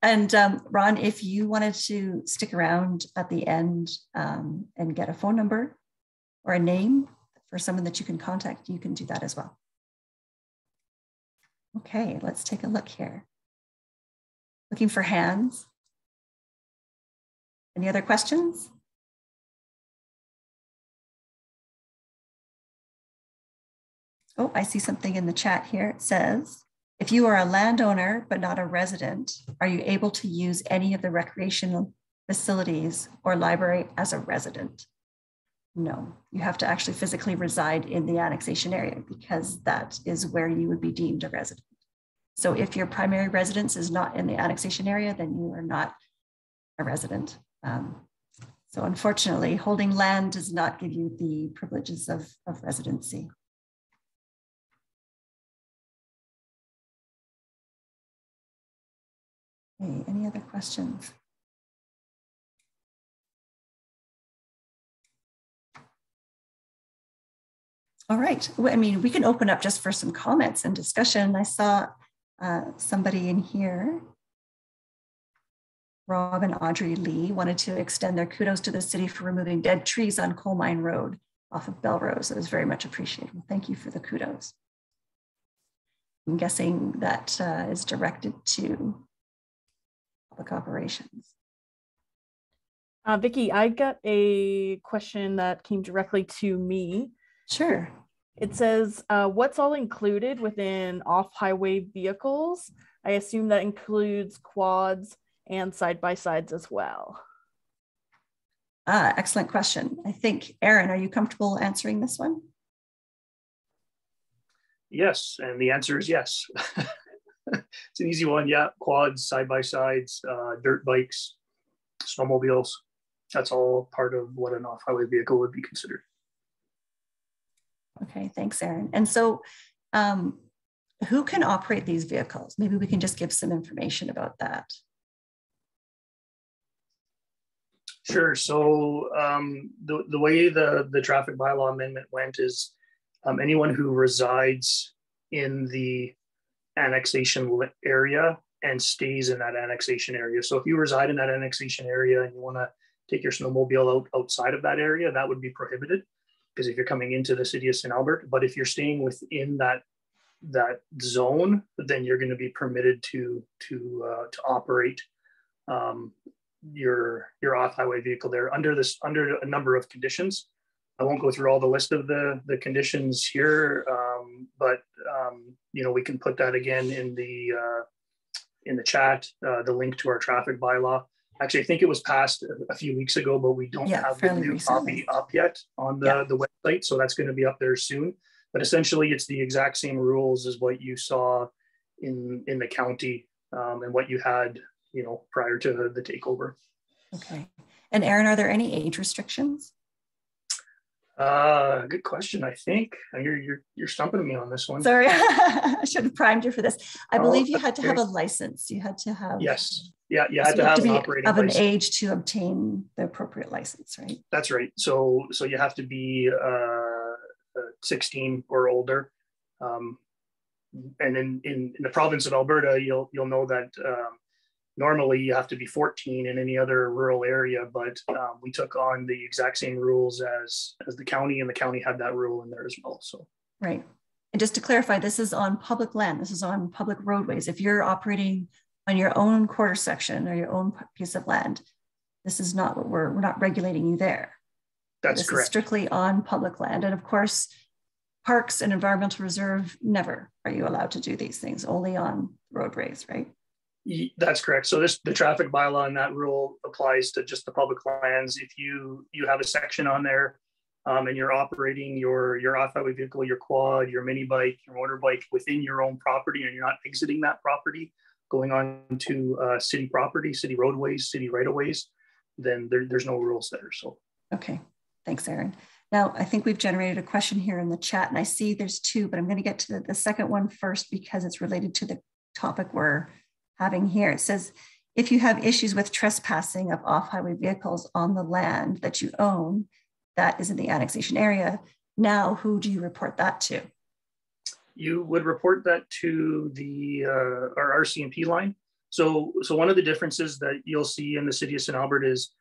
And Ron, if you wanted to stick around at the end and get a phone number or a name for someone that you can contact, you can do that as well. Okay, let's take a look here. Looking for hands. Any other questions? Oh, I see something in the chat here. It says, if you are a landowner but not a resident, are you able to use any of the recreational facilities or library as a resident? No, you have to actually physically reside in the annexation area because that is where you would be deemed a resident. So if your primary residence is not in the annexation area, then you are not a resident. So unfortunately, holding land does not give you the privileges of residency. Okay, any other questions? All right, I mean, we can open up just for some comments and discussion. I saw somebody in here, Rob and Audrey Lee, wanted to extend their kudos to the city for removing dead trees on Coal Mine Road off of Belrose. It was very much appreciated. Thank you for the kudos. I'm guessing that is directed to public operations. Vicki, I got a question that came directly to me. Sure. It says, what's all included within off-highway vehicles? I assume that includes quads and side-by-sides as well. Excellent question. I think, Aaron, are you comfortable answering this one? Yes, and the answer is yes. It's an easy one. Yeah, quads, side-by-sides, dirt bikes, snowmobiles. That's all part of what an off-highway vehicle would be considered. Okay, thanks, Aaron. And so who can operate these vehicles? Maybe we can just give some information about that. Sure. So the way the traffic bylaw amendment went is anyone who resides in the annexation area and stays in that annexation area. So if you reside in that annexation area and you want to take your snowmobile outside of that area, that would be prohibited, because if you're coming into the city of St. Albert. But if you're staying within that zone, then you're going to be permitted to operate your off-highway vehicle there under a number of conditions. I won't go through all the list of the conditions here, but you know, we can put that again in the chat, the link to our traffic bylaw. Actually, I think it was passed a few weeks ago, but we don't have the new copy up yet on the website. So that's going to be up there soon. but essentially it's the exact same rules as what you saw in the county and what you had, prior to the takeover. Okay. And Aaron, are there any age restrictions? Good question. I think you're stumping me on this one. Sorry, I should have primed you for this. I believe you had to have okay. a license. You had to have. Yes. Yeah. You had to have an operating of an license. age to obtain the appropriate license, right? That's right. So you have to be 16 or older. And in the province of Alberta, you'll know that normally you have to be 14 in any other rural area, but we took on the exact same rules as the county, and the county had that rule in there as well. So right. And just to clarify, this is on public land. This is on public roadways. If you're operating on your own quarter section or your own piece of land, this is not what we're not regulating you there. That's correct. This is strictly on public land. And of course, parks and environmental reserve, never are you allowed to do these things, only on roadways, right? That's correct. So the traffic bylaw and that rule applies to just the public lands. If you have a section on there and you're operating your off-highway vehicle, your quad, your mini bike, your motorbike within your own property, and you're not exiting that property, going on to city property, city roadways, city right-of-ways, then there's no rules there. So okay, thanks, Aaron. Now, I think we've generated a question here in the chat, and I see there's two, but I'm going to get to the second one first because it's related to the topic we're having here. It says, if you have issues with trespassing of off-highway vehicles on the land that you own, that is in the annexation area, now who do you report that to? You would report that to our RCMP line. So one of the differences that you'll see in the city of St. Albert is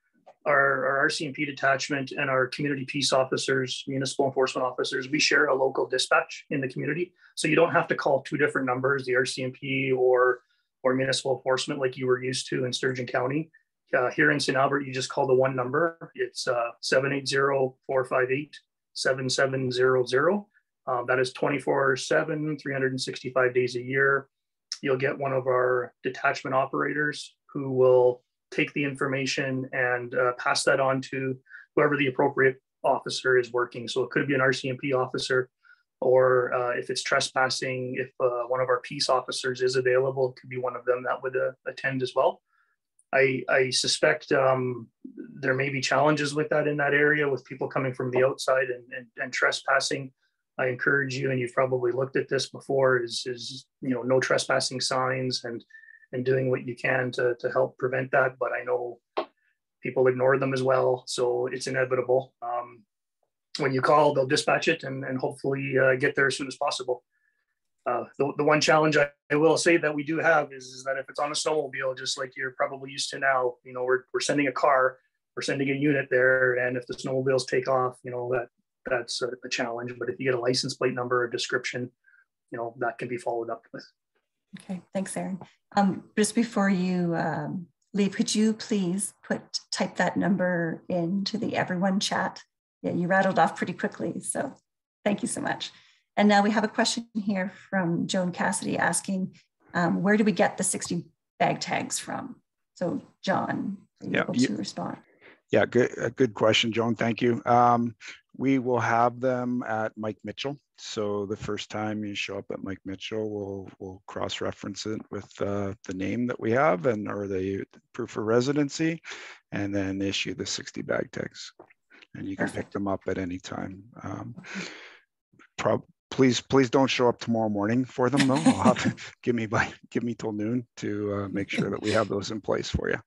our RCMP detachment and our community peace officers, municipal enforcement officers, we share a local dispatch in the community. So you don't have to call two different numbers, the RCMP or municipal enforcement like you were used to in Sturgeon County. Here in St. Albert, you just call the one number. It's 780-458-7700. That is 24/7, 365 days a year. You'll get one of our detachment operators who will take the information and pass that on to whoever the appropriate officer is working. So it could be an RCMP officer, or if it's trespassing, if one of our peace officers is available, it could be one of them that would attend as well. I suspect there may be challenges with that in that area with people coming from the outside and trespassing. I encourage you, and you've probably looked at this before, is no trespassing signs and doing what you can to help prevent that. But I know people ignore them as well, so it's inevitable. When you call, they'll dispatch it and hopefully get there as soon as possible. The one challenge I will say that we do have is that if it's on a snowmobile, just like you're probably used to now, we're sending a car, we're sending a unit there, and if the snowmobiles take off, that's a challenge. But if you get a license plate number, a description, that can be followed up with. Okay, thanks, Aaron. Just before you leave, could you please type that number into the everyone chat? Yeah, you rattled off pretty quickly, so thank you so much. And now we have a question here from Joan Cassidy asking, where do we get the 60 bag tags from? So John, are you able to respond? Yeah, good question, Joan. Thank you. We will have them at Mike Mitchell. So the first time you show up at Mike Mitchell, we'll cross-reference it with the name that we have or the proof of residency, and then issue the 60 bag tags. And you can pick them up at any time. Please don't show up tomorrow morning for them, though. I'll have to give me till noon to make sure that we have those in place for you.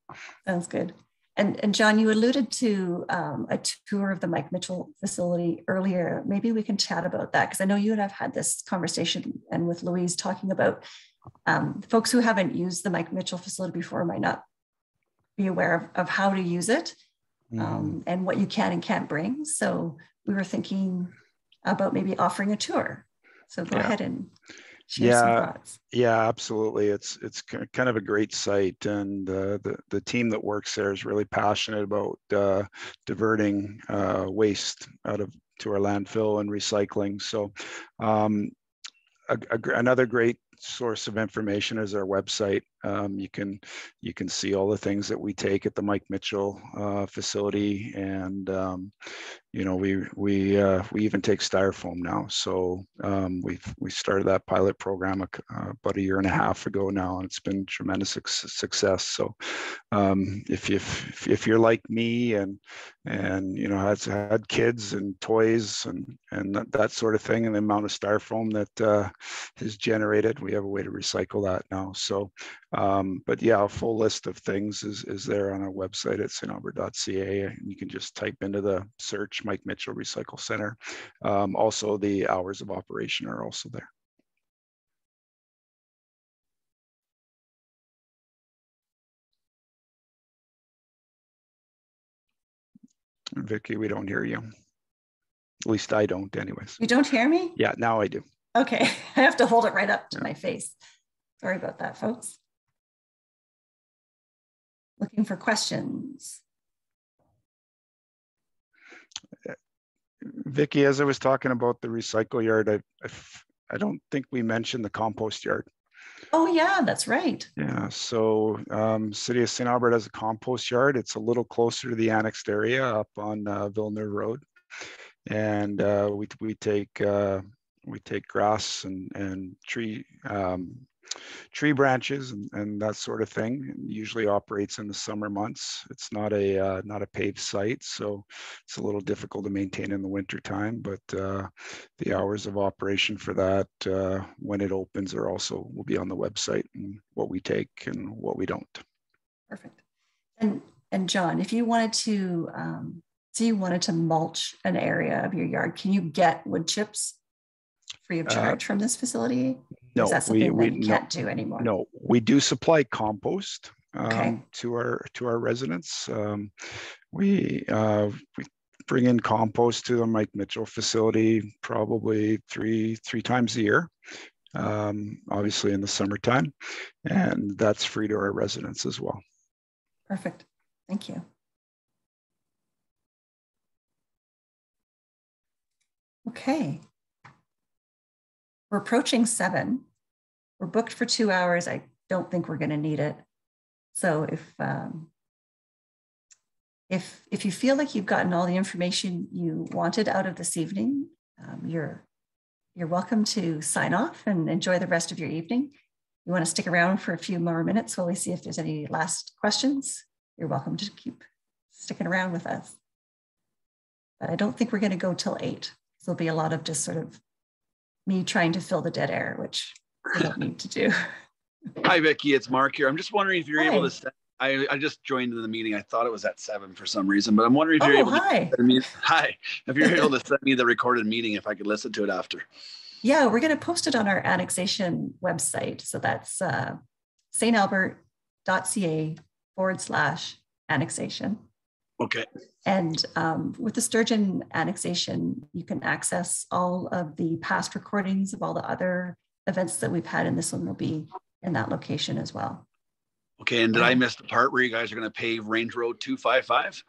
Sounds good. And John, you alluded to a tour of the Mike Mitchell facility earlier. Maybe we can chat about that, because I know you and I've had this conversation, and with Louise talking about folks who haven't used the Mike Mitchell facility before might not be aware of how to use it and what you can and can't bring. So we were thinking about maybe offering a tour. So go ahead and share some thoughts. Yeah, absolutely. It's kind of a great site, and the team that works there is really passionate about diverting waste to our landfill and recycling. So another great source of information is our website. You can see all the things that we take at the Mike Mitchell facility, and you know, we even take styrofoam now. So we started that pilot program about 1.5 years ago now, and it's been tremendous success. So if you're like me and you know, had kids and toys and that sort of thing, and the amount of styrofoam that is generated, we have a way to recycle that now. So but yeah, a full list of things is there on our website at stalbert.ca, and you can just type into the search Mike Mitchell Recycle Center. Also, the hours of operation are also there. Vicky, we don't hear you. At least I don't anyways. You don't hear me? Yeah, now I do. Okay, I have to hold it right up to my face. Sorry about that, folks. Looking for questions. Vicky, as I was talking about the recycle yard, I don't think we mentioned the compost yard. Oh yeah, that's right. Yeah, so City of St. Albert has a compost yard. It's a little closer to the annexed area up on Villeneuve Road, and we take grass and tree branches and that sort of thing. It usually operates in the summer months. It's not a paved site, so it's a little difficult to maintain in the winter time. But the hours of operation for that when it opens will be on the website, and what we take and what we don't. Perfect. And John, if you wanted to say you wanted to mulch an area of your yard, can you get wood chips free of charge from this facility? No, is that something that you can't do anymore? No, we do supply compost Okay. to our residents. We bring in compost to the Mike Mitchell facility probably three times a year, obviously in the summertime, and that's free to our residents as well. Perfect. Thank you. Okay. We're approaching 7. We're booked for 2 hours. I don't think we're going to need it. So if you feel like you've gotten all the information you wanted out of this evening, you're welcome to sign off and enjoy the rest of your evening. You want to stick around for a few more minutes while we see if there's any last questions, you're welcome to keep sticking around with us. But I don't think we're going to go till 8. So there'll be a lot of just sort of me trying to fill the dead air, which I don't need to do. Hi, Vicky, it's Mark here. I'm just wondering if you're Hi. able to I just joined the meeting. I thought it was at 7 for some reason, but I'm wondering if you're able hi. to send me, if you're able to send me the recorded meeting, if I could listen to it after. Yeah, we're going to post it on our annexation website. So that's stalbert.ca/annexation. Okay. And with the Sturgeon annexation, you can access all of the past recordings of all the other events that we've had, and this one will be in that location as well. Okay, and did I miss the part where you guys are going to pave Range Road 255?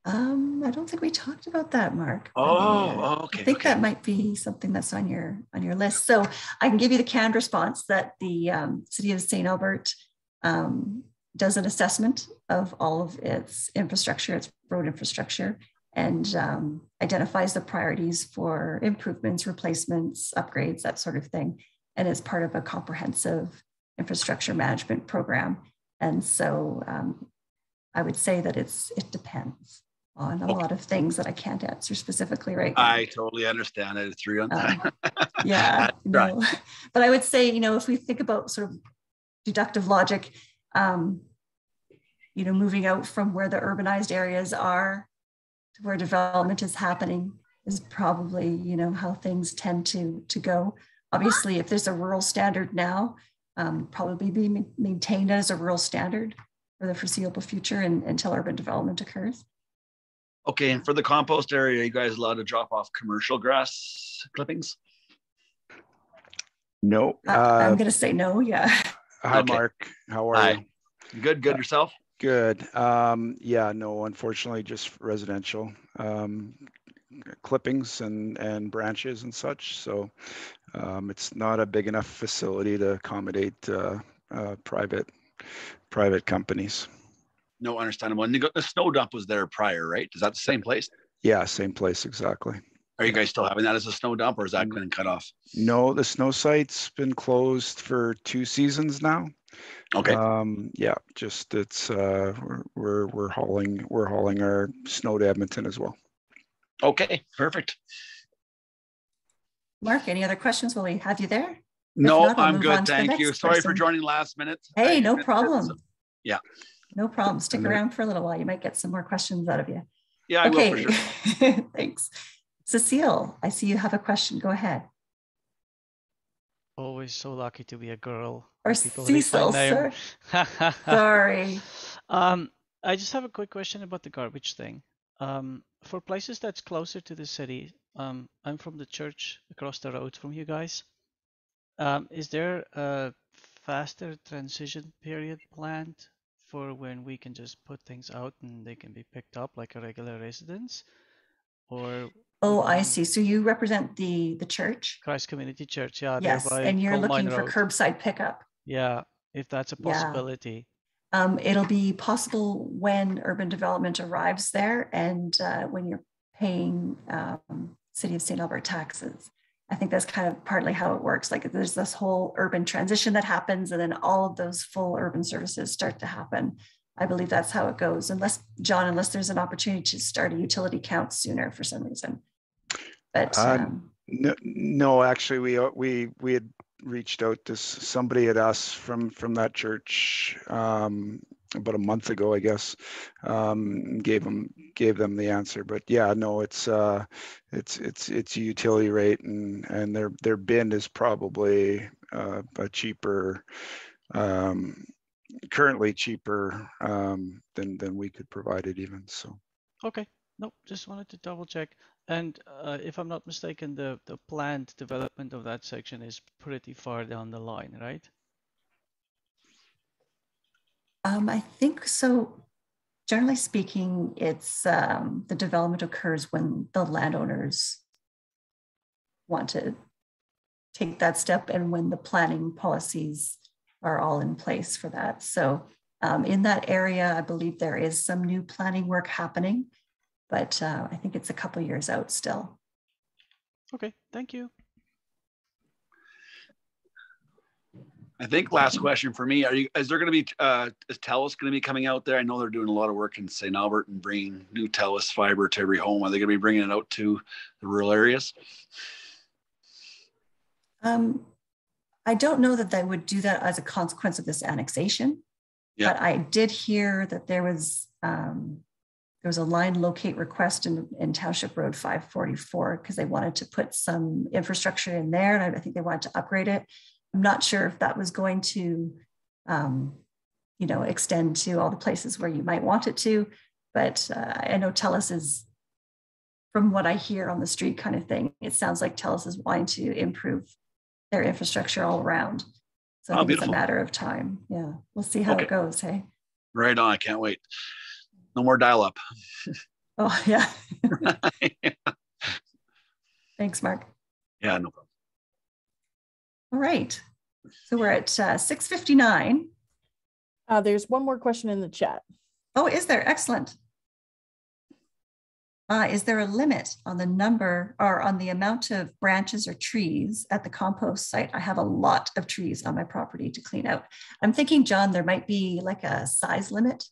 I don't think we talked about that, Mark. Okay. I think that might be something that's on your list. So I can give you the canned response that the City of St. Albert does an assessment of all of its infrastructure, its road infrastructure, and identifies the priorities for improvements, replacements, upgrades, that sort of thing. And it's part of a comprehensive infrastructure management program. And so I would say that it depends on a lot of things that I can't answer specifically right now. I totally understand. I threw you on that. Yeah, no. But I would say, if we think about sort of deductive logic, moving out from where the urbanized areas are to where development is happening is probably, how things tend to go. Obviously, if there's a rural standard now, probably be maintained as a rural standard for the foreseeable future until urban development occurs. Okay, and for the compost area, are you guys allowed to drop off commercial grass clippings? No. I'm going to say no, yeah. Hi, okay. Mark. How are you? Good, yourself? Good. Yeah, no, unfortunately, just residential clippings and branches and such. So It's not a big enough facility to accommodate private companies. No, understandable. And the snow dump was there prior, right? Is that the same place? Yeah, same place exactly. Are you guys still having that as a snow dump, or is that been cut off? No, the snow site's been closed for 2 seasons now. Okay. Yeah, just it's we're hauling our snow to Edmonton as well. Okay, perfect. Mark, any other questions while we have you there? No, not, I'm good. Thank you. Sorry for joining last minute. Hey, no problem. Yeah. No problem. Stick around for a little while. You might get some more questions out of you. Yeah, I will for sure. Thanks. Cecile, I see you have a question. Go ahead. Always so lucky to be a girl. Or Cecil, sir. Sorry. I just have a quick question about the garbage thing. For places that's closer to the city, I'm from the church across the road from you guys. Is there a faster transition period planned for when we can just put things out and they can be picked up like a regular residence? Or I see. So you represent the church? Christ Community Church, yeah. Yes, and you're looking for curbside pickup. Yeah, if that's a possibility. Yeah. It'll be possible when urban development arrives there and when you're paying City of St. Albert taxes. I think that's kind of partly how it works. Like there's this whole urban transition that happens and then all of those full urban services start to happen. I believe that's how it goes. Unless there's an opportunity to start a utility count sooner for some reason. But no, actually we had reached out to somebody at us from that church about a month ago, I guess. Gave them the answer, but yeah, no, it's a utility rate, and their bin is probably a cheaper, currently cheaper than we could provide it even. So okay, nope, just wanted to double check. And if I'm not mistaken, the planned development of that section is pretty far down the line, right? I think so. Generally speaking, it's the development occurs when the landowners want to take that step and when the planning policies are all in place for that. So in that area, I believe there is some new planning work happening, but I think it's a couple of years out still. Okay, thank you. I think last question for me, is there going to be, is TELUS going to be coming out there? I know they're doing a lot of work in St. Albert and bringing new TELUS fiber to every home. Are they going to be bringing it out to the rural areas? I don't know that they would do that as a consequence of this annexation, but I did hear that there was a line locate request in Township Road 544 because they wanted to put some infrastructure in there, and I think they wanted to upgrade it. I'm not sure if that was going to, extend to all the places where you might want it to, but I know TELUS is, from what I hear on the street kind of thing, it sounds like TELUS is wanting to improve their infrastructure all around. So I think it's a matter of time. Yeah, we'll see how it goes, hey? Right on, I can't wait. No more dial-up. Oh, yeah. Yeah. Thanks, Mark. Yeah, no problem. All right, so we're at 6:59. There's one more question in the chat. Oh, is there? Excellent. Is there a limit on the number or on the amount of branches or trees at the compost site? I have a lot of trees on my property to clean out. I'm thinking, John, there might be like a size limit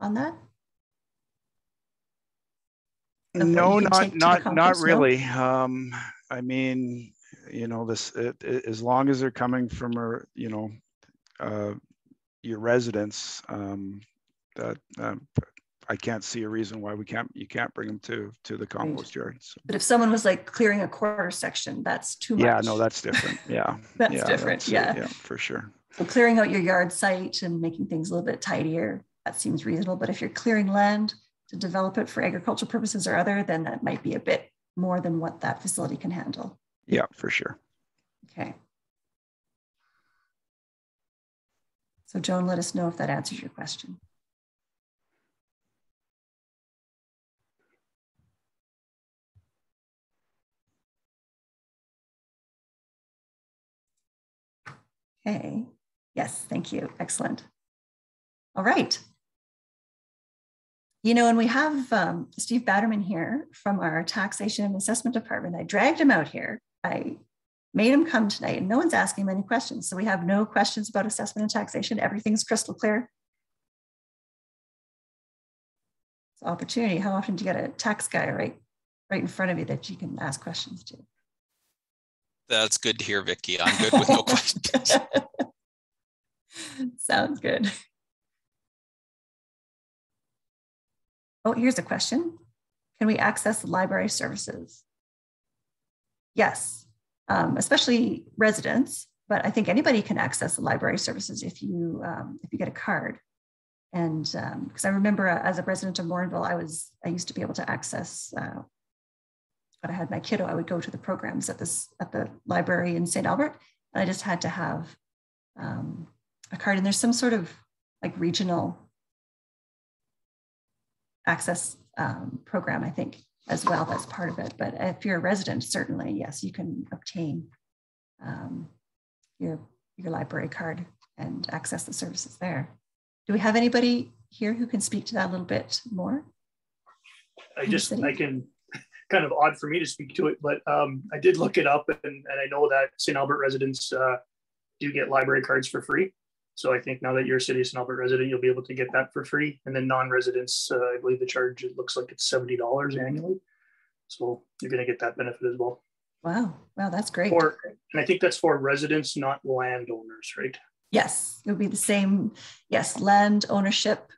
on that. No, not really. I mean, as long as they're coming from your residence, that I can't see a reason why you can't bring them to the compost yard. So. But if someone was like clearing a quarter section, that's too much. Yeah, no, that's different. Yeah, that's different. Yeah, for sure. So clearing out your yard site and making things a little bit tidier, that seems reasonable. But if you're clearing land to develop it for agricultural purposes or other, then that might be a bit more than what that facility can handle. Yeah, for sure. Okay. So Joan, let us know if that answers your question. Okay. Yes, thank you. Excellent. All right. You know, and we have Steve Batterman here from our taxation and assessment department. I dragged him out here. I made him come tonight, and no one's asking him any questions. So we have no questions about assessment and taxation. Everything's crystal clear. It's an opportunity. How often do you get a tax guy right in front of you that you can ask questions to? That's good to hear, Vicky. I'm good with no questions. Sounds good. Oh, here's a question. Can we access library services? Yes, especially residents, but I think anybody can access the library services if you get a card. And because I remember as a resident of Morinville, I used to be able to access, when I had my kiddo, I would go to the programs at the library in St. Albert, and I just had to have a card. And there's some sort of like regional access program, I think, as well. That's part of it. But if you're a resident, certainly, yes, you can obtain your library card and access the services there. Do we have anybody here who can speak to that a little bit more? I can, kind of odd for me to speak to it, but I did look it up, and I know that St. Albert residents do get library cards for free. So I think now that you're a City of St. Albert resident, you'll be able to get that for free. And then non-residents, I believe the charge, it looks like it's $70 annually. So you're going to get that benefit as well. Wow, that's great. And I think that's for residents, not landowners, right? Yes, it would be the same. Yes, land ownership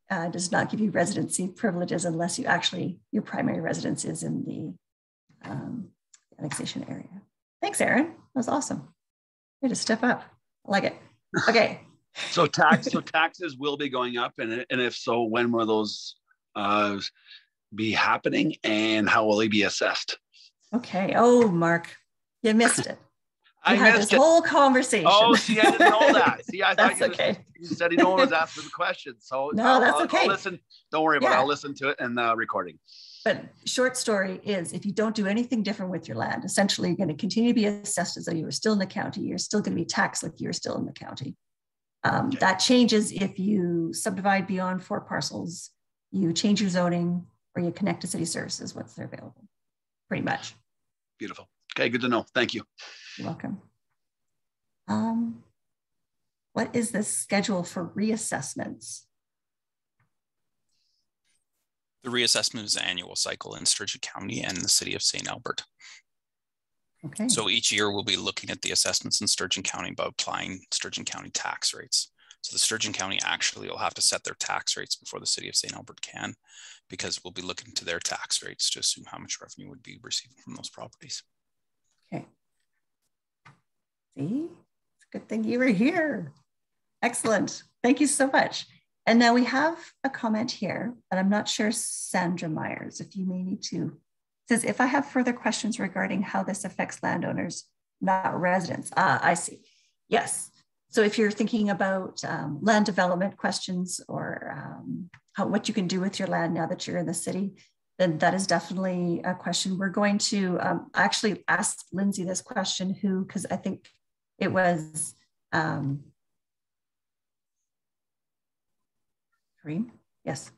does not give you residency privileges unless your primary residence is in the annexation area. Thanks, Aaron. That was awesome. Way to step up. I like it. Okay. So taxes will be going up, and if so, when will those be happening, and how will they be assessed? Okay. Oh, Mark, you missed it. I had this whole conversation. Oh, see, I didn't know that. See, I that's thought you said you know I was asking the question. So no, that's okay. I'll listen. Don't worry about it. I'll listen to it in the recording. But short story is, if you don't do anything different with your land, essentially you're going to continue to be assessed as though you were still in the county. You're still going to be taxed like you're still in the county. Okay. That changes if you subdivide beyond 4 parcels, you change your zoning, or you connect to city services once they're available, pretty much. Beautiful. Okay, good to know. Thank you. You're welcome. What is the schedule for reassessments? The reassessment is an annual cycle in Sturgeon County and the City of St. Albert. Okay. So each year we'll be looking at the assessments in Sturgeon County by applying Sturgeon County tax rates. So the Sturgeon County actually will have to set their tax rates before the City of St. Albert can, because we'll be looking to their tax rates to assume how much revenue would be received from those properties. Okay. See, it's a good thing you were here. Excellent. Thank you so much. And now we have a comment here, and I'm not sure, Sandra Myers, if you may need to. It says, if I have further questions regarding how this affects landowners, not residents. I see. Yes. So if you're thinking about land development questions, or what you can do with your land now that you're in the city, then that is definitely a question. We're going to actually ask Lindsay this question, because I think it was Kareem. Yes.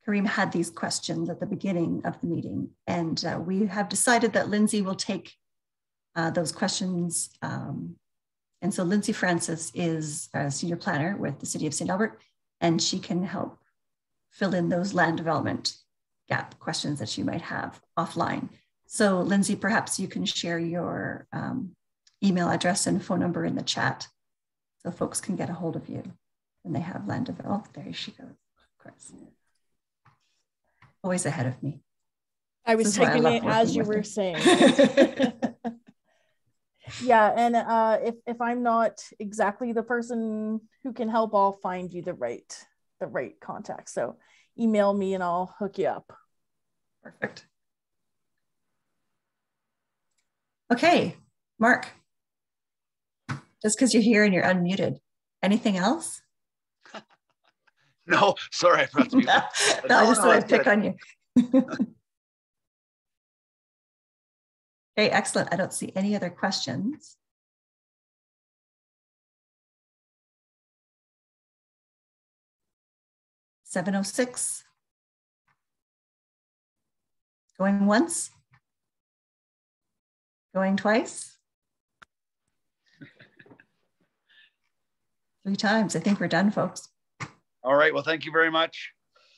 Kareem had these questions at the beginning of the meeting, and we have decided that Lindsay will take those questions. And so Lindsay Francis is a senior planner with the City of St. Albert, and she can help fill in those land development gap questions that you might have offline. So Lindsay, perhaps you can share your email address and phone number in the chat so folks can get a hold of you when they have land developed. There she goes, of course. Always ahead of me. I was typing it as you were saying. Yeah, and if I'm not exactly the person who can help, I'll find you the right contact. So email me and I'll hook you up. Perfect. Okay, Mark. Just because you're here and you're unmuted. Anything else? No, sorry, I forgot to mute. No, I just thought I'd pick on you. Okay, excellent. I don't see any other questions. 7:06. Going once? Going twice? 3 times. I think we're done, folks. All right. Well, thank you very much.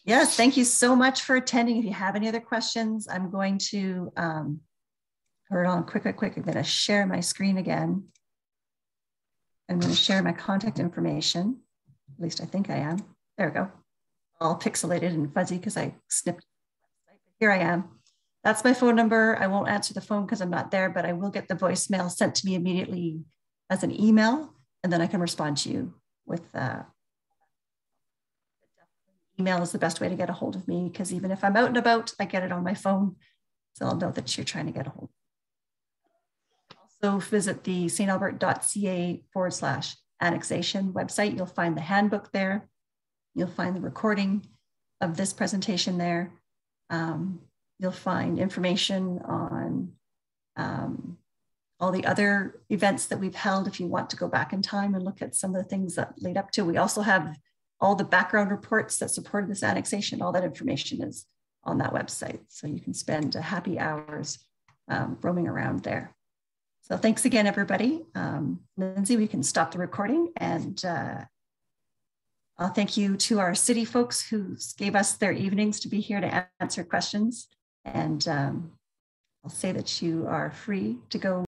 Yes, thank you so much for attending. If you have any other questions, I'm going to, hold on, quick. I'm going to share my screen again. I'm going to share my contact information. At least I think I am. There we go. All pixelated and fuzzy because I snipped. Here I am. That's my phone number. I won't answer the phone because I'm not there, but I will get the voicemail sent to me immediately as an email, and then I can respond to you with email is the best way to get a hold of me, because even if I'm out and about, I get it on my phone. So I'll know that you're trying to get a hold. Also visit the stalbert.ca/annexation website. You'll find the handbook there. You'll find the recording of this presentation there. You'll find information on all the other events that we've held if you want to go back in time and look at some of the things that lead up to. We also have all the background reports that supported this annexation. All that information is on that website. So you can spend happy hours roaming around there. So thanks again, everybody. Lindsay, we can stop the recording, and thank you to our city folks who gave us their evenings to be here to answer questions. And I'll say that you are free to go